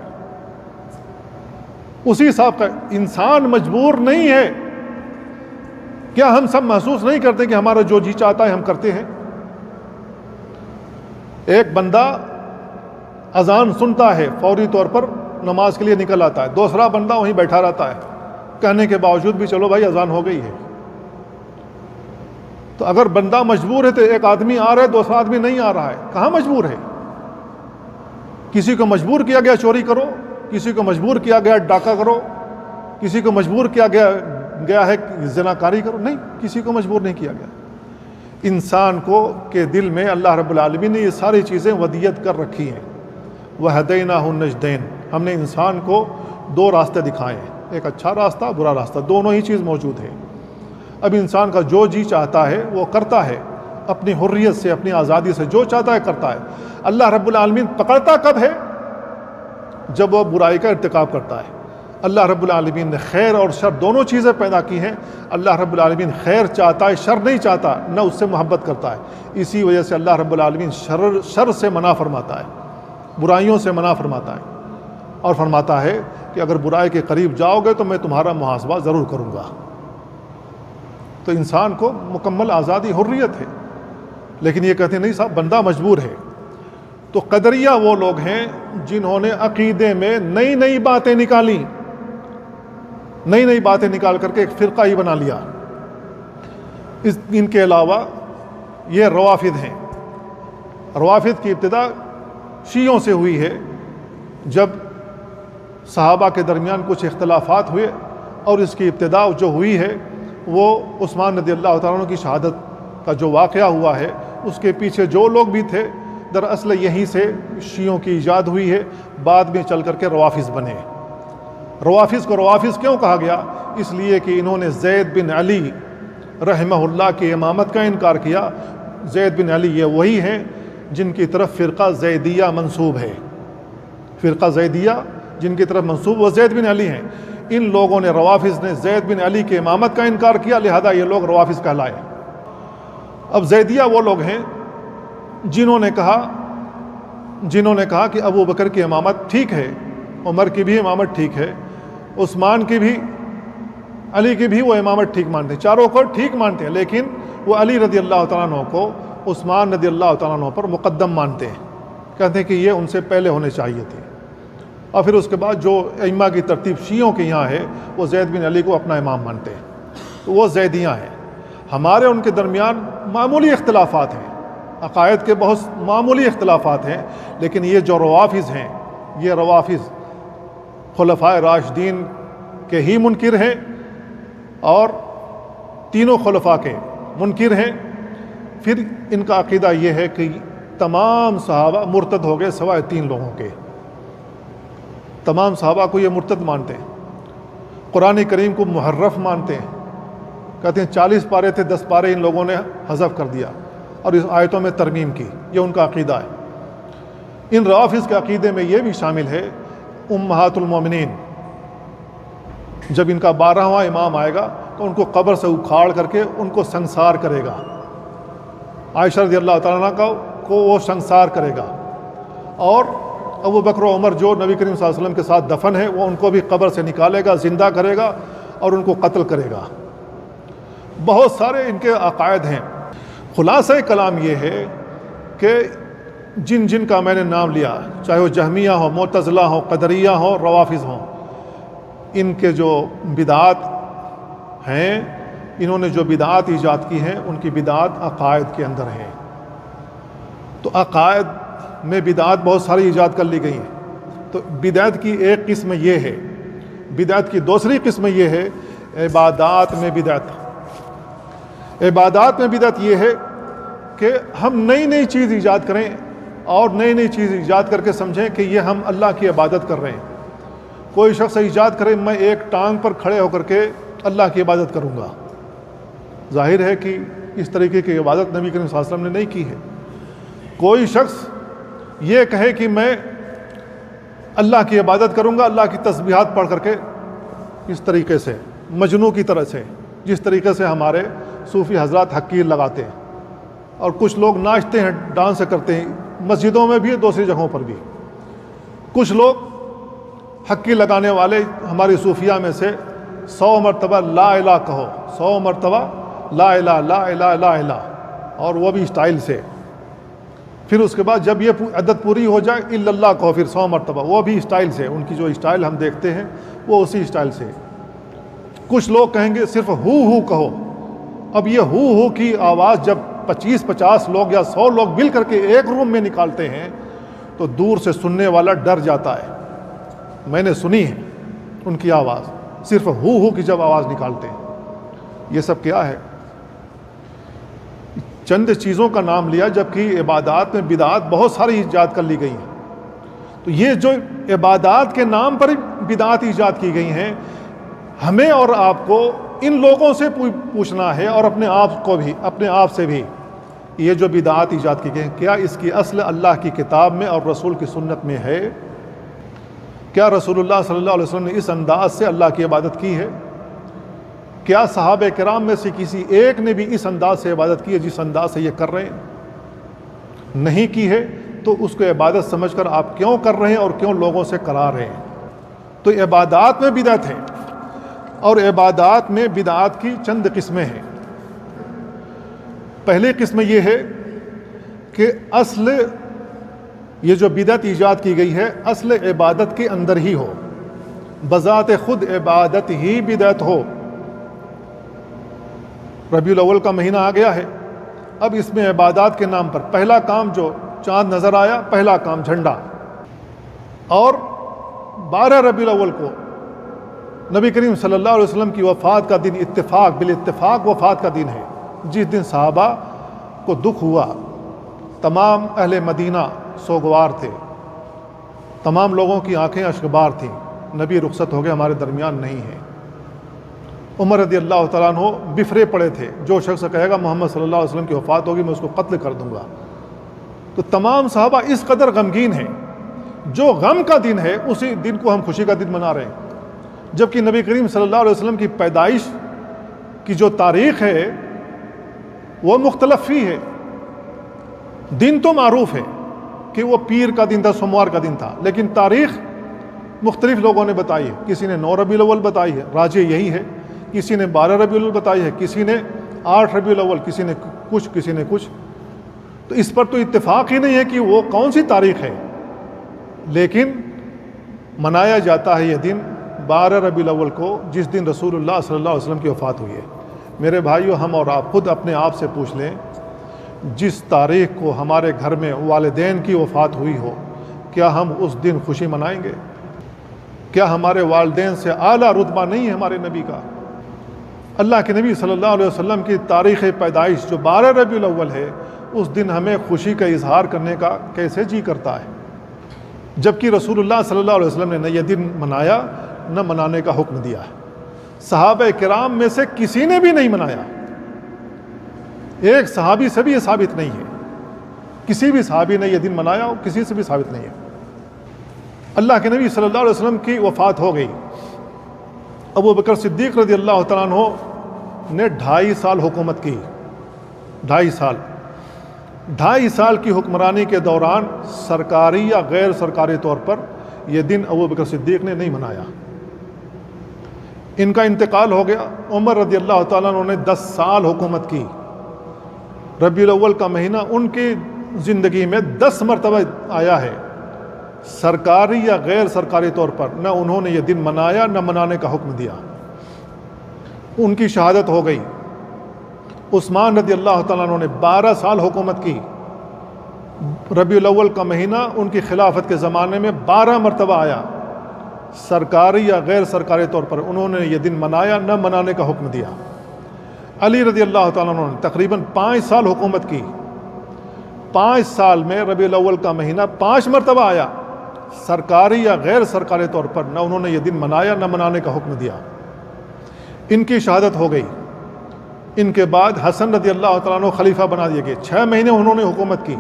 اسی سابقہ۔ انسان مجبور نہیں ہے۔ کیا ہم سب محسوس نہیں کرتے کہ ہمارا جو جی چاہتا ہے ہم کرتے ہیں؟ ایک بندہ اذان سنتا ہے فوری طور پر نماز کے لیے نکل آتا ہے، دوسرا بندہ وہیں بیٹھا رہتا ہے کہنے کے باوجود بھی چلو بھائی اذان ہو گئی ہے۔ تو اگر بندہ مجبور ہے تو ایک آدمی آ رہا ہے دوسرا آدمی نہیں آ رہا ہے، کہاں مجبور ہے؟ کسی کو مجبور کیا گیا چوری کرو، کسی کو مجبور کیا گیا ڈاکہ کرو، کسی کو مجبور کیا گیا ہے زناکاری کرو؟ نہیں، کسی کو مجبور نہیں کیا گیا۔ انسان کو کے دل میں اللہ رب العالمین نے یہ ساری چیزیں ودیت کر رکھی ہیں۔ وَهَدَيْنَاهُ النَّجْدَيْنِ، ہم نے انسان کو دو راستے دکھائے ہیں، ایک اچھا راستہ برا راستہ، دونوں ہی چیز موجود ہے۔ اب انسان کا جو جی چاہتا ہے وہ کرتا ہے، اپنی حریت سے اپنی آزادی سے جو چاہتا ہے کرتا ہے۔ اللہ رب العالمین پکڑتا کب ہے؟ جب وہ برائی کا ارتکاب کرتا ہے۔ اللہ رب العالمین نے خیر اور شر دونوں چیزیں پیدا کی ہیں۔ اللہ رب العالمین خیر چاہتا ہے، شر نہیں چاہتا، نہ اس سے محبت کرتا ہے۔ اسی وجہ سے اللہ رب العالمین شر سے منع فرماتا ہے، برائیوں سے منع فرماتا ہے، اور فرماتا ہے کہ اگر برائی کے قریب جاؤ گے تو میں تمہارا محاسبہ ضرور کروں گا۔ تو انسان کو مکمل آزادی حریت ہے، لیکن یہ کہتے ہیں نہیں صاحب بندہ مجبور ہے۔ تو قدریہ وہ لوگ ہیں جنہوں نے عقیدے میں نئی نئی باتیں نکالی، نئی نئی باتیں نکال کر کے ایک فرقہ ہی بنا لیا۔ ان کے علاوہ یہ روافض ہیں۔ روافض کی ابتدا شیعوں سے ہوئی ہے، جب صحابہ کے درمیان کچھ اختلافات ہوئے، اور اس کی ابتدا جو ہوئی ہے وہ عثمان رضی اللہ تعالیٰ عنہ کی شہادت کا جو واقعہ ہوا ہے اس کے پیچھے جو لوگ بھی تھے، دراصل یہیں سے شیعوں کی ایجاد ہوئی ہے، بعد میں چل کر کے روافض بنے۔ روافض کو روافض کیوں کہا گیا؟ اس لیے کہ انہوں نے زید بن علی رحمہ اللہ کی امامت کا انکار کیا۔ زید بن علی یہ وہی ہیں جن کی طرف فرقہ زیدیہ منسوب ہے، فرقہ زیدیہ جن کی طرف منسوب وہ زید بن علی ہیں۔ ان لوگوں نے روافض نے زید بن علی کی امامت کا انکار کیا، لہذا یہ لوگ روافض کہلائے۔ اب زیدیہ وہ لوگ ہیں جنہوں نے کہا کہ ابو بکر کی امامت ٹھیک ہے، عمر کی بھی امامت ٹھیک ہے، عثمان کی بھی، علی کی بھی وہ امامت ٹھیک مانتے ہیں، چاروں کو ٹھیک مانتے ہیں، لیکن وہ علی رضی اللہ تعالیٰ عنہ کو عثمان رضی اللہ تعالیٰ عنہ پر مقدم مانتے ہیں، کہتے ہیں کہ یہ ان سے پہلے ہونے چاہیے تھے۔ اور پھر اس کے بعد جو ائمہ کی ترتیب شیعوں کے یہاں ہے وہ زید بن علی کو اپنا امام مانتے ہیں، تو وہ زیدیاں ہیں۔ ہمارے ان کے درمیان معمولی اختلافات ہیں، عقائد کے بہت معمولی اختلافات ہیں، لیکن یہ جو روافض ہیں، یہ روافض خلفائے راشدین کے ہی منکر ہیں اور تینوں خلفاء کے منکر ہیں۔ پھر ان کا عقیدہ یہ ہے کہ تمام صحابہ مرتد ہو گئے سوائے 3 لوگوں کے۔ تمام صحابہ کو یہ مرتد مانتے ہیں، قرآن کریم کو محرف مانتے ہیں، کہتے ہیں 40 پارے تھے، 10 پارے ان لوگوں نے حذف کر دیا اور اس آیتوں میں ترمیم کی۔ یہ ان کا عقیدہ ہے۔ ان روافض کے عقیدے میں یہ بھی شامل ہے امہات المومنین، جب ان کا 12واں امام آئے گا تو ان کو قبر سے اکھاڑ کر کے ان کو سنسار کرے گا، عائشہ رضی اللہ تعالیٰ عنہ کو وہ سنسار کرے گا، اور ابو بکر و عمر جو نبی کریم صلی اللہ علیہ وسلم کے ساتھ دفن ہے وہ ان کو بھی قبر سے نکالے گا، زندہ کرے گا اور ان کو قتل کرے گا۔ بہت سارے ان کے عقائد ہیں۔ خلاصہ کلام یہ ہے کہ جن کا میں نے نام لیا، چاہے وہ جہمیہ ہو، معتزلہ ہو، قدریہ ہو، روافض ہوں، ان کے جو بدعات ہیں، انہوں نے جو بدعات ایجاد کی ہیں، ان کی بدعات عقائد کے اندر ہیں۔ تو عقائد میں بدعات بہت ساری ایجاد کر لی گئی ہیں۔ تو بدعت کی ایک قسم یہ ہے، بدعت کی دوسری قسم یہ ہے عبادات میں بدعت۔ عبادات میں بدعت یہ ہے کہ ہم نئی چیز ایجاد کریں اور نئی چیز ایجاد کر کے سمجھیں کہ یہ ہم اللہ کی عبادت کر رہے ہیں۔ کوئی شخص ایجاد کرے میں ایک ٹانگ پر کھڑے ہو کر کے اللہ کی عبادت کروں گا، ظاہر ہے کہ اس طریقے کی عبادت نبی کریم صلی اللہ علیہ وسلم نے نہیں کی ہے۔ کوئی شخص یہ کہے کہ میں اللہ کی عبادت کروں گا اللہ کی تسبیحات پڑھ کر کے، اس طریقے سے مجنوں کی طرح سے، جس طریقے سے ہمارے صوفی حضرات حقیر لگاتے ہیں، اور کچھ لوگ ناچتے ہیں، ڈانس کرتے ہیں، مسجدوں میں بھی دوسری جگہوں پر بھی۔ کچھ لوگ حقیر لگانے والے ہماری صوفیہ میں سے 100 مرتبہ لا الہ کہو، 100 مرتبہ لا الہ لا الہ لا الہ، اور وہ بھی اسٹائل سے۔ پھر اس کے بعد جب یہ عدد پوری ہو جائے الا اللہ کہو، پھر 100 مرتبہ، وہ بھی اسٹائل سے۔ ان کی جو اسٹائل ہم دیکھتے ہیں وہ اسی اسٹائل سے۔ کچھ لوگ کہیں گے صرف ہو کہو۔ اب یہ ہو کی آواز جب 25-50 لوگ یا 100 لوگ مل کر کے ایک روم میں نکالتے ہیں تو دور سے سننے والا ڈر جاتا ہے۔ میں نے سنی ہے ان کی آواز، صرف ہو کی جب آواز نکالتے ہیں۔ یہ سب کیا ہے؟ چند چیزوں کا نام لیا، جبکہ عبادات میں بدعات بہت ساری ایجاد کر لی گئی ہیں۔ تو یہ جو عبادات کے نام پر بدعات ایجاد کی گئی ہیں، ہمیں اور آپ کو ان لوگوں سے پوچھنا ہے، اور اپنے آپ کو بھی، اپنے آپ سے بھی، یہ جو بدعات ایجاد کی گئی ہیں کیا اس کی اصل اللہ کی کتاب میں اور رسول کی سنت میں ہے؟ کیا رسول اللہ صلی اللہ علیہ وسلم نے اس انداز سے اللہ کی عبادت کی ہے؟ کیا صحابہ کرام میں سے کسی ایک نے بھی اس انداز سے عبادت کی ہے جس انداز سے یہ کر رہے ہیں؟ نہیں کی ہے تو اس کو عبادت سمجھ کر آپ کیوں کر رہے ہیں اور کیوں لوگوں سے کرا رہے ہیں؟ تو عبادات میں بدعت ہے، اور عبادات میں بدعات کی چند قسمیں ہیں۔ پہلی قسم یہ ہے کہ اصل یہ جو بدعت ایجاد کی گئی ہے اصل عبادت کے اندر ہی ہو، بذات خود عبادت ہی بدعت ہو۔ ربیع الاول کا مہینہ آ گیا ہے، اب اس میں عبادات کے نام پر پہلا کام جو چاند نظر آیا، پہلا کام جھنڈا، اور 12 ربیع الاول کو نبی کریم صلی اللہ علیہ وسلم کی وفات کا دن بالاتفاق وفات کا دن ہے، جس دن صحابہ کو دکھ ہوا، تمام اہل مدینہ سوگوار تھے، تمام لوگوں کی آنکھیں اشکبار تھیں، نبی رخصت ہو گئے، ہمارے درمیان نہیں ہیں۔ عمر رضی اللہ تعالیٰ عنہ بفرے پڑے تھے، جو شخص کہے گا محمد صلی اللہ علیہ وسلم کی وفات ہوگی میں اس کو قتل کر دوں گا۔ تو تمام صحابہ اس قدر غمگین ہیں، جو غم کا دن ہے اسی دن کو ہم خوشی کا دن منا رہے ہیں، جبکہ نبی کریم صلی اللہ علیہ وسلم کی پیدائش کی جو تاریخ ہے وہ مختلف ہی ہے۔ دن تو معروف ہے کہ وہ پیر کا دن تھا، سوموار کا دن تھا، لیکن تاریخ مختلف لوگوں نے بتائی ہے۔ کسی نے 9 ربیع الاول بتائی ہے، راجح یہی ہے، کسی نے 12 ربیع الاول بتائی ہے، کسی نے 8 ربیع الاول، کسی نے کچھ، کسی نے کچھ۔ تو اس پر تو اتفاق ہی نہیں ہے کہ وہ کون سی تاریخ ہے، لیکن منایا جاتا ہے یہ دن 12 ربیع الاول کو، جس دن رسول اللہ صلی اللہ علیہ وسلم کی وفات ہوئی ہے۔ میرے بھائیو، ہم اور آپ خود اپنے آپ سے پوچھ لیں، جس تاریخ کو ہمارے گھر میں والدین کی وفات ہوئی ہو، کیا ہم اس دن خوشی منائیں گے؟ کیا ہمارے والدین سے اعلیٰ رتبہ نہیں ہے ہمارے نبی کا؟ اللہ کے نبی صلی اللہ علیہ وسلم کی تاریخ پیدائش جو 12 ربیع الاول ہے، اس دن ہمیں خوشی کا اظہار کرنے کا کیسے جی کرتا ہے؟ جبکہ رسول اللہ صلی اللہ علیہ وسلم نے نہ یہ دن منایا نہ منانے کا حکم دیا ہے۔ صحابہ کرام میں سے کسی نے بھی نہیں منایا، ایک صحابی سے بھی یہ ثابت نہیں ہے، کسی بھی صحابی نے یہ دن منایا اور کسی سے بھی ثابت نہیں ہے۔ اللہ کے نبی صلی اللہ علیہ وسلم کی وفات ہو گئی، ابو بکر صدیق رضی اللہ تعالیٰ عنہ نے 2.5 سال حکومت کی، 2.5 سال کی حکمرانی کے دوران سرکاری یا غیر سرکاری طور پر یہ دن ابو بکر صدیق نے نہیں منایا۔ ان کا انتقال ہو گیا، عمر رضی اللہ تعالیٰ عنہ نے 10 سال حکومت کی۔ ربیع الاول کا مہینہ ان کی زندگی میں 10 مرتبہ آیا ہے، سرکاری یا غیر سرکاری طور پر نہ انہوں نے یہ دن منایا نہ منانے کا حکم دیا۔ ان کی شہادت ہو گئی۔ عثمان رضی اللہ تعالیٰ عنہ نے 12 سال حکومت کی، ربیع الاول کا مہینہ ان کی خلافت کے زمانے میں 12 مرتبہ آیا، سرکاری یا غیر سرکاری طور پر انہوں نے یہ دن منایا نہ منانے کا حکم دیا۔ علی رضی اللہ تعالیٰ عنہ نے تقریباً 5 سال حکومت کی، 5 سال میں ربیع الاول کا مہینہ 5 مرتبہ آیا، سرکاری یا غیر سرکاری طور پر نہ انہوں نے یہ دن منایا نہ منانے کا حکم دیا۔ ان کی شہادت ہو گئی۔ ان کے بعد حسن رضی اللہ تعالیٰ عنہ خلیفہ بنا دیے گئے، 6 مہینے انہوں نے حکومت کی۔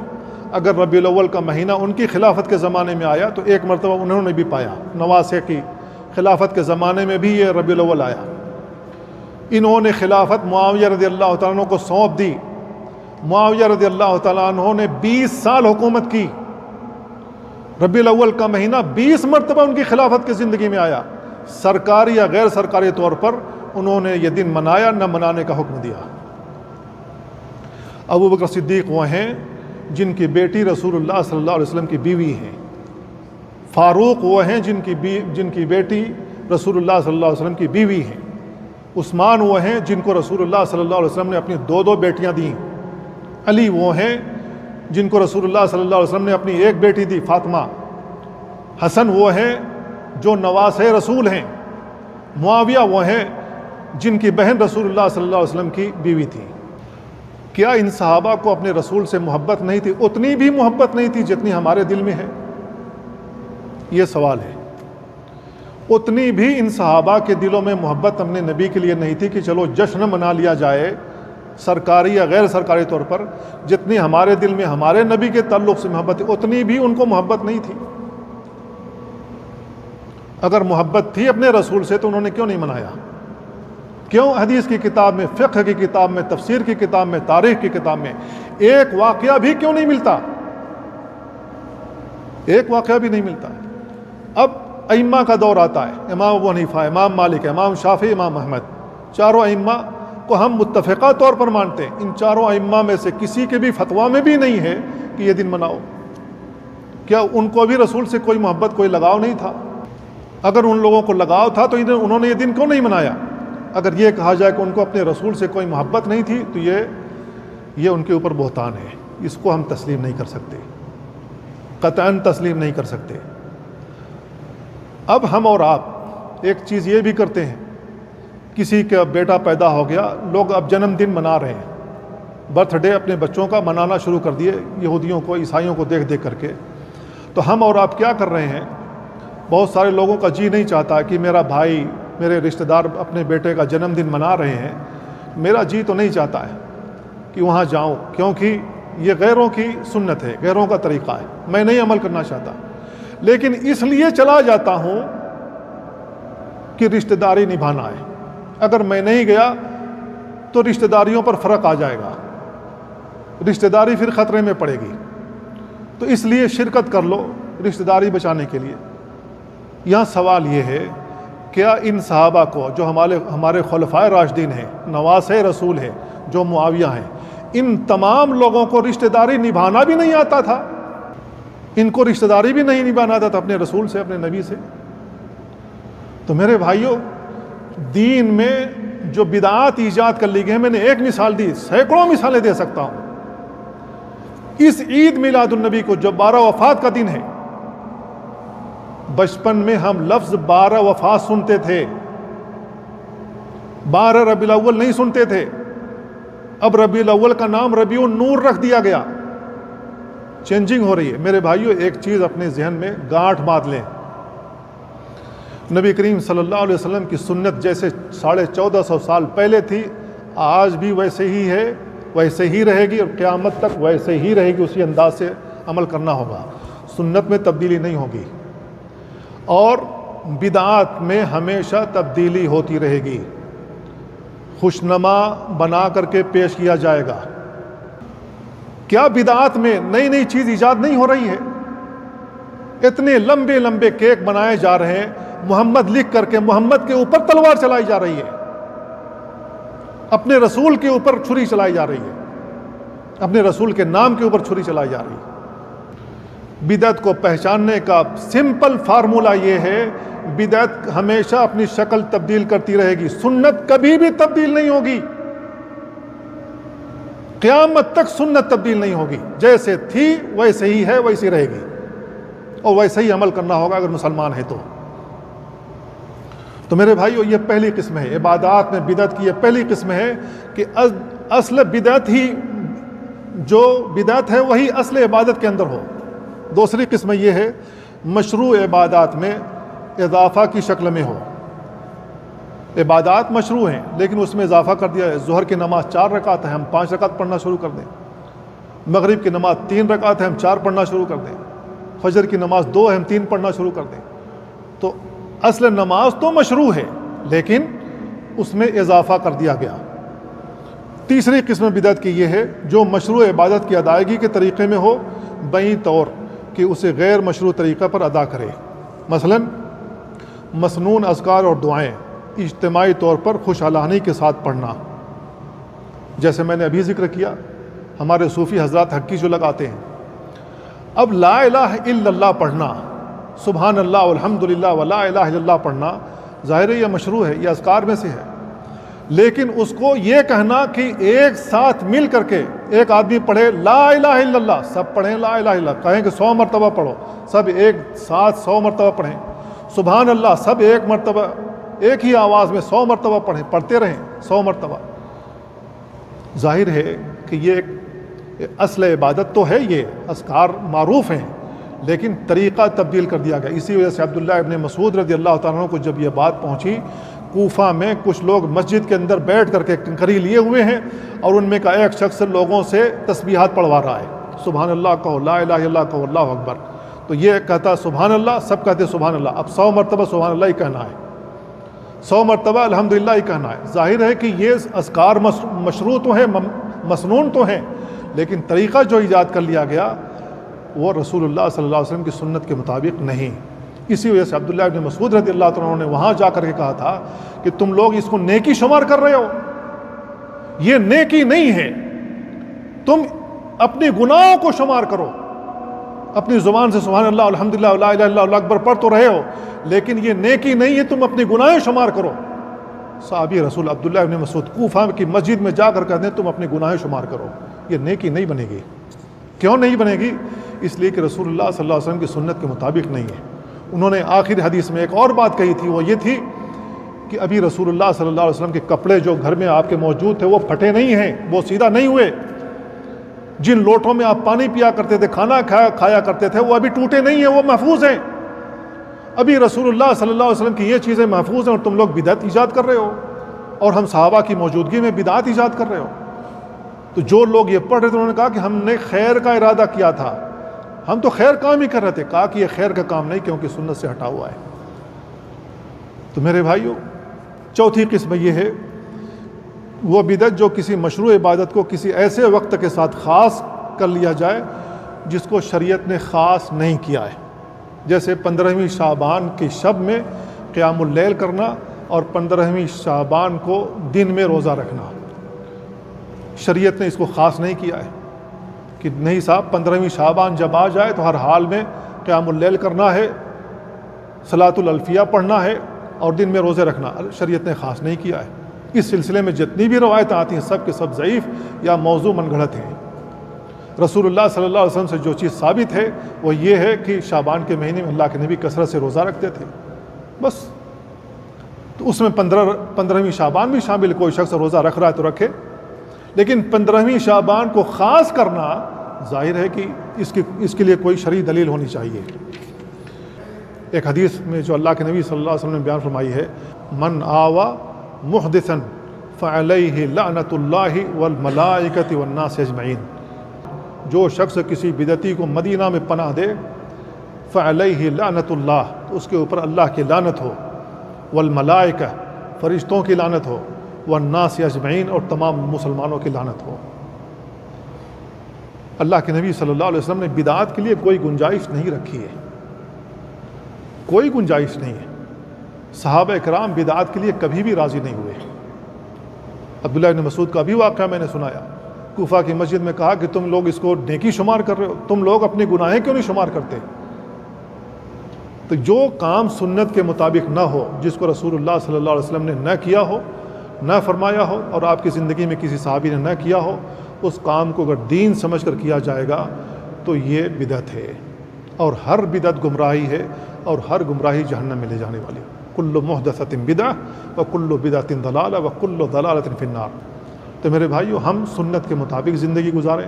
اگر ربیع الاول کا مہینہ ان کی خلافت کے زمانے میں آیا تو 1 مرتبہ انہوں نے بھی پایا، نواسہ کی خلافت کے زمانے میں بھی یہ ربیع الاول آیا۔ انہوں نے خلافت معاویہ رضی اللہ تعالیٰ عنہ کو سونپ دی۔ معاویہ رضی اللہ تعالیٰ عنہ نے 20 سال حکومت کی، ربیع الاول کا مہینہ 20 مرتبہ ان کی خلافت کی زندگی میں آیا، سرکاری یا غیر سرکاری طور پر انہوں نے یہ دن منایا نہ منانے کا حکم دیا۔ ابو بکر صدیق وہ ہیں جن کی بیٹی رسول اللہ صلی اللہ علیہ وسلم کی بیوی ہیں۔ فاروق وہ ہیں جن کی بیٹی رسول اللہ صلی اللہ علیہ وسلم کی بیوی ہیں۔ عثمان وہ ہیں جن کو رسول اللہ صلی اللہ علیہ وسلم نے اپنی 2 بیٹیاں دیں۔ علی وہ ہیں جن کو رسول اللہ صلی اللہ علیہ وسلم نے اپنی 1 بیٹی دی، فاطمہ۔ حسن وہ ہیں جو نواسہ رسول ہیں۔ معاویہ وہ ہیں جن کی بہن رسول اللہ صلی اللہ علیہ وسلم کی بیوی تھی۔ کیا ان صحابہ کو اپنے رسول سے محبت نہیں تھی؟ اتنی بھی محبت نہیں تھی جتنی ہمارے دل میں ہے؟ یہ سوال ہے۔ اتنی بھی ان صحابہ کے دلوں میں محبت اپنے نبی کے لیے نہیں تھی کہ چلو جشن منا لیا جائے سرکاری یا غیر سرکاری طور پر، جتنی ہمارے دل میں ہمارے نبی کے تعلق سے محبت ہے اتنی بھی ان کو محبت نہیں تھی۔ اگر محبت تھی اپنے رسول سے تو انہوں نے کیوں نہیں منایا؟ کیوں حدیث کی کتاب میں، فقہ کی کتاب میں، تفسیر کی کتاب میں، تاریخ کی کتاب میں ایک واقعہ بھی کیوں نہیں ملتا؟ ایک واقعہ بھی نہیں ملتا۔ اب ائمہ کا دور آتا ہے، امام ابو حنیفہ، امام مالک، امام شافعی، امام احمد، چاروں ائمہ کو ہم متفقہ طور پر مانتے ہیں۔ ان چاروں ائمہ میں سے کسی کے بھی فتویٰ میں بھی نہیں ہے کہ یہ دن مناؤ۔ کیا ان کو بھی رسول سے کوئی محبت، کوئی لگاؤ نہیں تھا؟ اگر ان لوگوں کو لگاؤ تھا تو انہوں نے یہ دن کیوں نہیں منایا؟ اگر یہ کہا جائے کہ ان کو اپنے رسول سے کوئی محبت نہیں تھی تو یہ ان کے اوپر بہتان ہے، اس کو ہم تسلیم نہیں کر سکتے، قطعاً تسلیم نہیں کر سکتے۔ اب ہم اور آپ ایک چیز یہ بھی کرتے ہیں، کسی کا بیٹا پیدا ہو گیا، لوگ اب جنم دن منا رہے ہیں، برتھ ڈے اپنے بچوں کا منانا شروع کر دیے، یہودیوں کو، عیسائیوں کو دیکھ دیکھ کر کے۔ تو ہم اور آپ کیا کر رہے ہیں؟ بہت سارے لوگوں کا جی نہیں چاہتا کہ میرا بھائی، میرے رشتہ دار اپنے بیٹے کا جنم دن منا رہے ہیں، میرا جی تو نہیں چاہتا ہے کہ وہاں جاؤں، کیونکہ یہ غیروں کی سنت ہے، غیروں کا طریقہ ہے، میں نہیں عمل کرنا چاہتا، لیکن اس لیے چلا جاتا ہوں کہ رشتہ داری نبھانا ہے۔ اگر میں نہیں گیا تو رشتہ داریوں پر فرق آ جائے گا، رشتہ داری پھر خطرے میں پڑے گی، تو اس لیے شرکت کر لو رشتہ داری بچانے کے لیے۔ یہاں سوال یہ ہے، کیا ان صحابہ کو جو ہمارے خلفائے راشدین ہیں، نواسہ رسول ہیں، جو معاویہ ہیں، ان تمام لوگوں کو رشتہ داری نبھانا بھی نہیں آتا تھا؟ ان کو رشتہ داری بھی نہیں نبھانا آتا تھا اپنے رسول سے، اپنے نبی سے؟ تو میرے بھائیوں، دین میں جو بدعات ایجاد کر لی گئی ہیں، میں نے ایک مثال دی، سینکڑوں مثالیں دے سکتا ہوں۔ اس عید میلاد النبی کو جو 12 وفات کا دن ہے، بچپن میں ہم لفظ 12 وفات سنتے تھے، 12 ربیع الاول نہیں سنتے تھے۔ اب ربیع الاول کا نام ربیع النور رکھ دیا گیا، چینجنگ ہو رہی ہے۔ میرے بھائیو، ایک چیز اپنے ذہن میں گانٹھ باندھ لیں، نبی کریم صلی اللہ علیہ وسلم کی سنت جیسے 1450 سال پہلے تھی، آج بھی ویسے ہی ہے، ویسے ہی رہے گی، اور قیامت تک ویسے ہی رہے گی۔ اسی انداز سے عمل کرنا ہوگا، سنت میں تبدیلی نہیں ہوگی، اور بدعات میں ہمیشہ تبدیلی ہوتی رہے گی۔ خوشنما بنا کر کے پیش کیا جائے گا۔ کیا بدعات میں نئی نئی چیز ایجاد نہیں ہو رہی ہے؟ اتنے لمبے لمبے کیک بنائے جا رہے ہیں، محمد لکھ کر کے محمد کے اوپر تلوار چلائی جا رہی ہے، اپنے رسول کے اوپر چھری چلائی جا رہی ہے، اپنے رسول کے نام کے اوپر چھری چلائی جا رہی ہے۔ بدعت کو پہچاننے کا سمپل فارمولہ یہ ہے، بدعت ہمیشہ اپنی شکل تبدیل کرتی رہے گی، سنت کبھی بھی تبدیل نہیں ہوگی، قیامت تک سنت تبدیل نہیں ہوگی، جیسے تھی ویسے ہی ہے، ویسی رہے گی، اور ویسے ہی عمل کرنا ہوگا اگر مسلمان ہے تو میرے بھائیو، یہ پہلی قسم ہے، عبادات میں بدعت کی یہ پہلی قسم ہے کہ اصل بدعت ہی، جو بدعت ہے وہی اصل عبادت کے اندر ہو۔ دوسری قسم یہ ہے، مشروع عبادات میں اضافہ کی شکل میں ہو۔ عبادات مشروع ہیں لیکن اس میں اضافہ کر دیا ہے، ظہر کی نماز 4 رکعت ہے، ہم 5 رکعت پڑھنا شروع کر دیں، مغرب کی نماز 3 رکعت ہے، ہم 4 پڑھنا شروع کر دیں، فجر کی نماز 2 ہے، ہم 3 پڑھنا شروع کر دیں۔ تو اصل نماز تو مشروع ہے لیکن اس میں اضافہ کر دیا گیا۔ تیسری قسم بدعت کی یہ ہے جو مشروع عبادت کی ادائیگی کے طریقے میں ہو، بیں طور کہ اسے غیر مشروع طریقہ پر ادا کرے۔ مثلا مسنون اذکار اور دعائیں اجتماعی طور پر خوش الحانی کے ساتھ پڑھنا، جیسے میں نے ابھی ذکر کیا، ہمارے صوفی حضرات حقی جو لگاتے ہیں۔ اب لا الہ الا اللہ پڑھنا، سبحان اللہ والحمدللہ ولا الہ الا اللہ پڑھنا، ظاہر ہے یہ مشروع ہے، یہ اذکار میں سے ہے، لیکن اس کو یہ کہنا کہ ایک ساتھ مل کر کے ایک آدمی پڑھے لا الہ الا اللہ، سب پڑھیں لا الہ الا اللہ، کہیں کہ 100 مرتبہ پڑھو، سب ایک ساتھ 100 مرتبہ پڑھیں، سبحان اللہ سب ایک مرتبہ ایک ہی آواز میں 100 مرتبہ پڑھیں، پڑھتے رہیں 100 مرتبہ، ظاہر ہے کہ یہ ایک اصل عبادت تو ہے، یہ اذکار معروف ہیں لیکن طریقہ تبدیل کر دیا گیا۔ اسی وجہ سے عبداللہ ابن مسعود رضی اللہ تعالیٰ عنہ کو جب یہ بات پہنچی، کوفہ میں کچھ لوگ مسجد کے اندر بیٹھ کر کے کنکری لیے ہوئے ہیں اور ان میں کا ایک شخص لوگوں سے تسبیحات پڑھوا رہا ہے، سبحان اللہ کہو، لا الہ الا اللہ کہو، اللہ اکبر، تو یہ کہتا سبحان اللہ، سب کہتے سبحان اللہ، اب 100 مرتبہ سبحان اللہ ہی کہنا ہے، 100 مرتبہ الحمدللہ ہی کہنا ہے۔ ظاہر ہے کہ یہ اذکار مشروع تو ہیں، مسنون تو ہیں، لیکن طریقہ جو ایجاد کر لیا گیا وہ رسول اللہ صلی اللہ علیہ وسلم کی سنت کے مطابق نہیں۔ اسی وجہ سے عبداللہ ابن مسعود رضی اللہ عنہ نے وہاں جا کر کے کہا تھا کہ تم لوگ اس کو نیکی شمار کر رہے ہو، یہ نیکی نہیں ہے، تم اپنی گناہوں کو شمار کرو، اپنی زبان سے سبحان اللہ الحمدللہ لا الہ الا اللہ اللہ اکبر پڑھ تو رہے ہو، لیکن یہ نیکی نہیں ہے، تم اپنی گناہیں شمار کرو۔ صحابی رسول عبداللہ ابن مسعود کوفہ کی مسجد میں جا کر کہتے ہیں تم اپنی گناہیں شمار کرو، یہ نیکی نہیں بنے گی۔ کیوں نہیں بنے گی؟ اس لیے کہ رسول اللہ صلی اللہ علیہ وسلم کی سنت کے مطابق نہیں ہے۔ انہوں نے آخر حدیث میں ایک اور بات کہی تھی، وہ یہ تھی کہ ابھی رسول اللہ صلی اللہ علیہ وسلم کے کپڑے جو گھر میں آپ کے موجود تھے وہ پھٹے نہیں ہیں، وہ سیدھا نہیں ہوئے، جن لوٹوں میں آپ پانی پیا کرتے تھے، کھانا کھایا کرتے تھے، وہ ابھی ٹوٹے نہیں ہیں، وہ محفوظ ہیں۔ ابھی رسول اللہ صلی اللہ علیہ وسلم کی یہ چیزیں محفوظ ہیں اور تم لوگ بدعت ایجاد کر رہے ہو، اور ہم صحابہ کی موجودگی میں بدعت ایجاد کر رہے ہو۔ تو جو لوگ یہ پڑھ رہے تھے انہوں نے کہا کہ ہم نے خیر کا ارادہ کیا تھا، ہم تو خیر کام ہی کر رہے تھے۔ کہا کہ یہ خیر کا کام نہیں، کیونکہ سنت سے ہٹا ہوا ہے۔ تو میرے بھائیو، چوتھی قسم یہ ہے وہ بدعت جو کسی مشروع عبادت کو کسی ایسے وقت کے ساتھ خاص کر لیا جائے جس کو شریعت نے خاص نہیں کیا ہے، جیسے 15ویں شعبان کی شب میں قیام اللیل کرنا اور 15ویں شعبان کو دن میں روزہ رکھنا۔ شریعت نے اس کو خاص نہیں کیا ہے کہ نہیں صاحب 15ویں شعبان جب آ جائے تو ہر حال میں قیام اللیل کرنا ہے، صلاۃ الالفیہ پڑھنا ہے اور دن میں روزے رکھنا۔ شریعت نے خاص نہیں کیا ہے۔ اس سلسلے میں جتنی بھی روایتیں آتی ہیں سب کے سب ضعیف یا موضوع من گھڑت ہیں۔ رسول اللہ صلی اللہ علیہ وسلم سے جو چیز ثابت ہے وہ یہ ہے کہ شعبان کے مہینے میں اللہ کے نبی کثرت سے روزہ رکھتے تھے، بس۔ تو اس میں 15ویں شعبان بھی شامل، کوئی شخص روزہ رکھ رہا ہے تو رکھے، لیکن 15ویں شعبان کو خاص کرنا ظاہر ہے کہ اس کے لیے کوئی شرعی دلیل ہونی چاہیے۔ ایک حدیث میں جو اللہ کے نبی صلی اللہ علیہ وسلم نے بیان فرمائی ہے، من آوى محدثا فعلیہ لعنت اللہ والملائکۃ والناس اجمعین، جو شخص کسی بدعتی کو مدینہ میں پناہ دے، فعلیہ لعنت اللہ، تو اس کے اوپر اللہ کی لعنت ہو، والملائکہ، فرشتوں کی لعنت ہو، والناس اجمعین، اور تمام مسلمانوں کی لعنت ہو۔ اللہ کے نبی صلی اللہ علیہ وسلم نے بدعات کے لیے کوئی گنجائش نہیں رکھی ہے، کوئی گنجائش نہیں ہے۔ صحابہ کرام بدعات کے لیے کبھی بھی راضی نہیں ہوئے۔ عبداللہ بن مسعود کا بھی واقعہ میں نے سنایا، کوفہ کی مسجد میں کہا کہ تم لوگ اس کو نیکی شمار کر رہے ہو، تم لوگ اپنی گناہیں کیوں نہیں شمار کرتے؟ تو جو کام سنت کے مطابق نہ ہو، جس کو رسول اللہ صلی اللہ علیہ وسلم نے نہ کیا ہو، نہ فرمایا ہو، اور آپ کی زندگی میں کسی صحابی نے نہ کیا ہو، اس کام کو اگر دین سمجھ کر کیا جائے گا تو یہ بدعت ہے، اور ہر بدعت گمراہی ہے، اور ہر گمراہی جہنم میں لے جانے والی۔ کل محدثۃ بدعہ وکل بدعۃ ضلالہ وکل ضلالۃ فی النار۔ تو میرے بھائیو، ہم سنت کے مطابق زندگی گزاریں،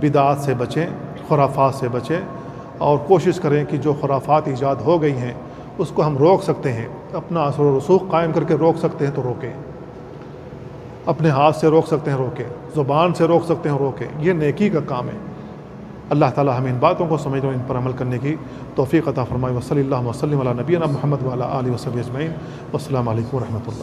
بدعات سے بچیں، خرافات سے بچیں، اور کوشش کریں کہ جو خرافات ایجاد ہو گئی ہیں اس کو ہم روک سکتے ہیں، اپنا اثر و رسوخ قائم کر کے روک سکتے ہیں تو روکیں، اپنے ہاتھ سے روک سکتے ہیں روکیں، زبان سے روک سکتے ہیں روکیں، یہ نیکی کا کام ہے۔ اللہ تعالی ہمیں ان باتوں کو سمجھنے اور ان پر عمل کرنے کی توفیق عطا فرمائے۔ وصلی اللہ وسلم علی نبینا محمد وعلی آلہ وصحبہ اجمعین۔ والسلام علیکم ورحمۃ اللہ۔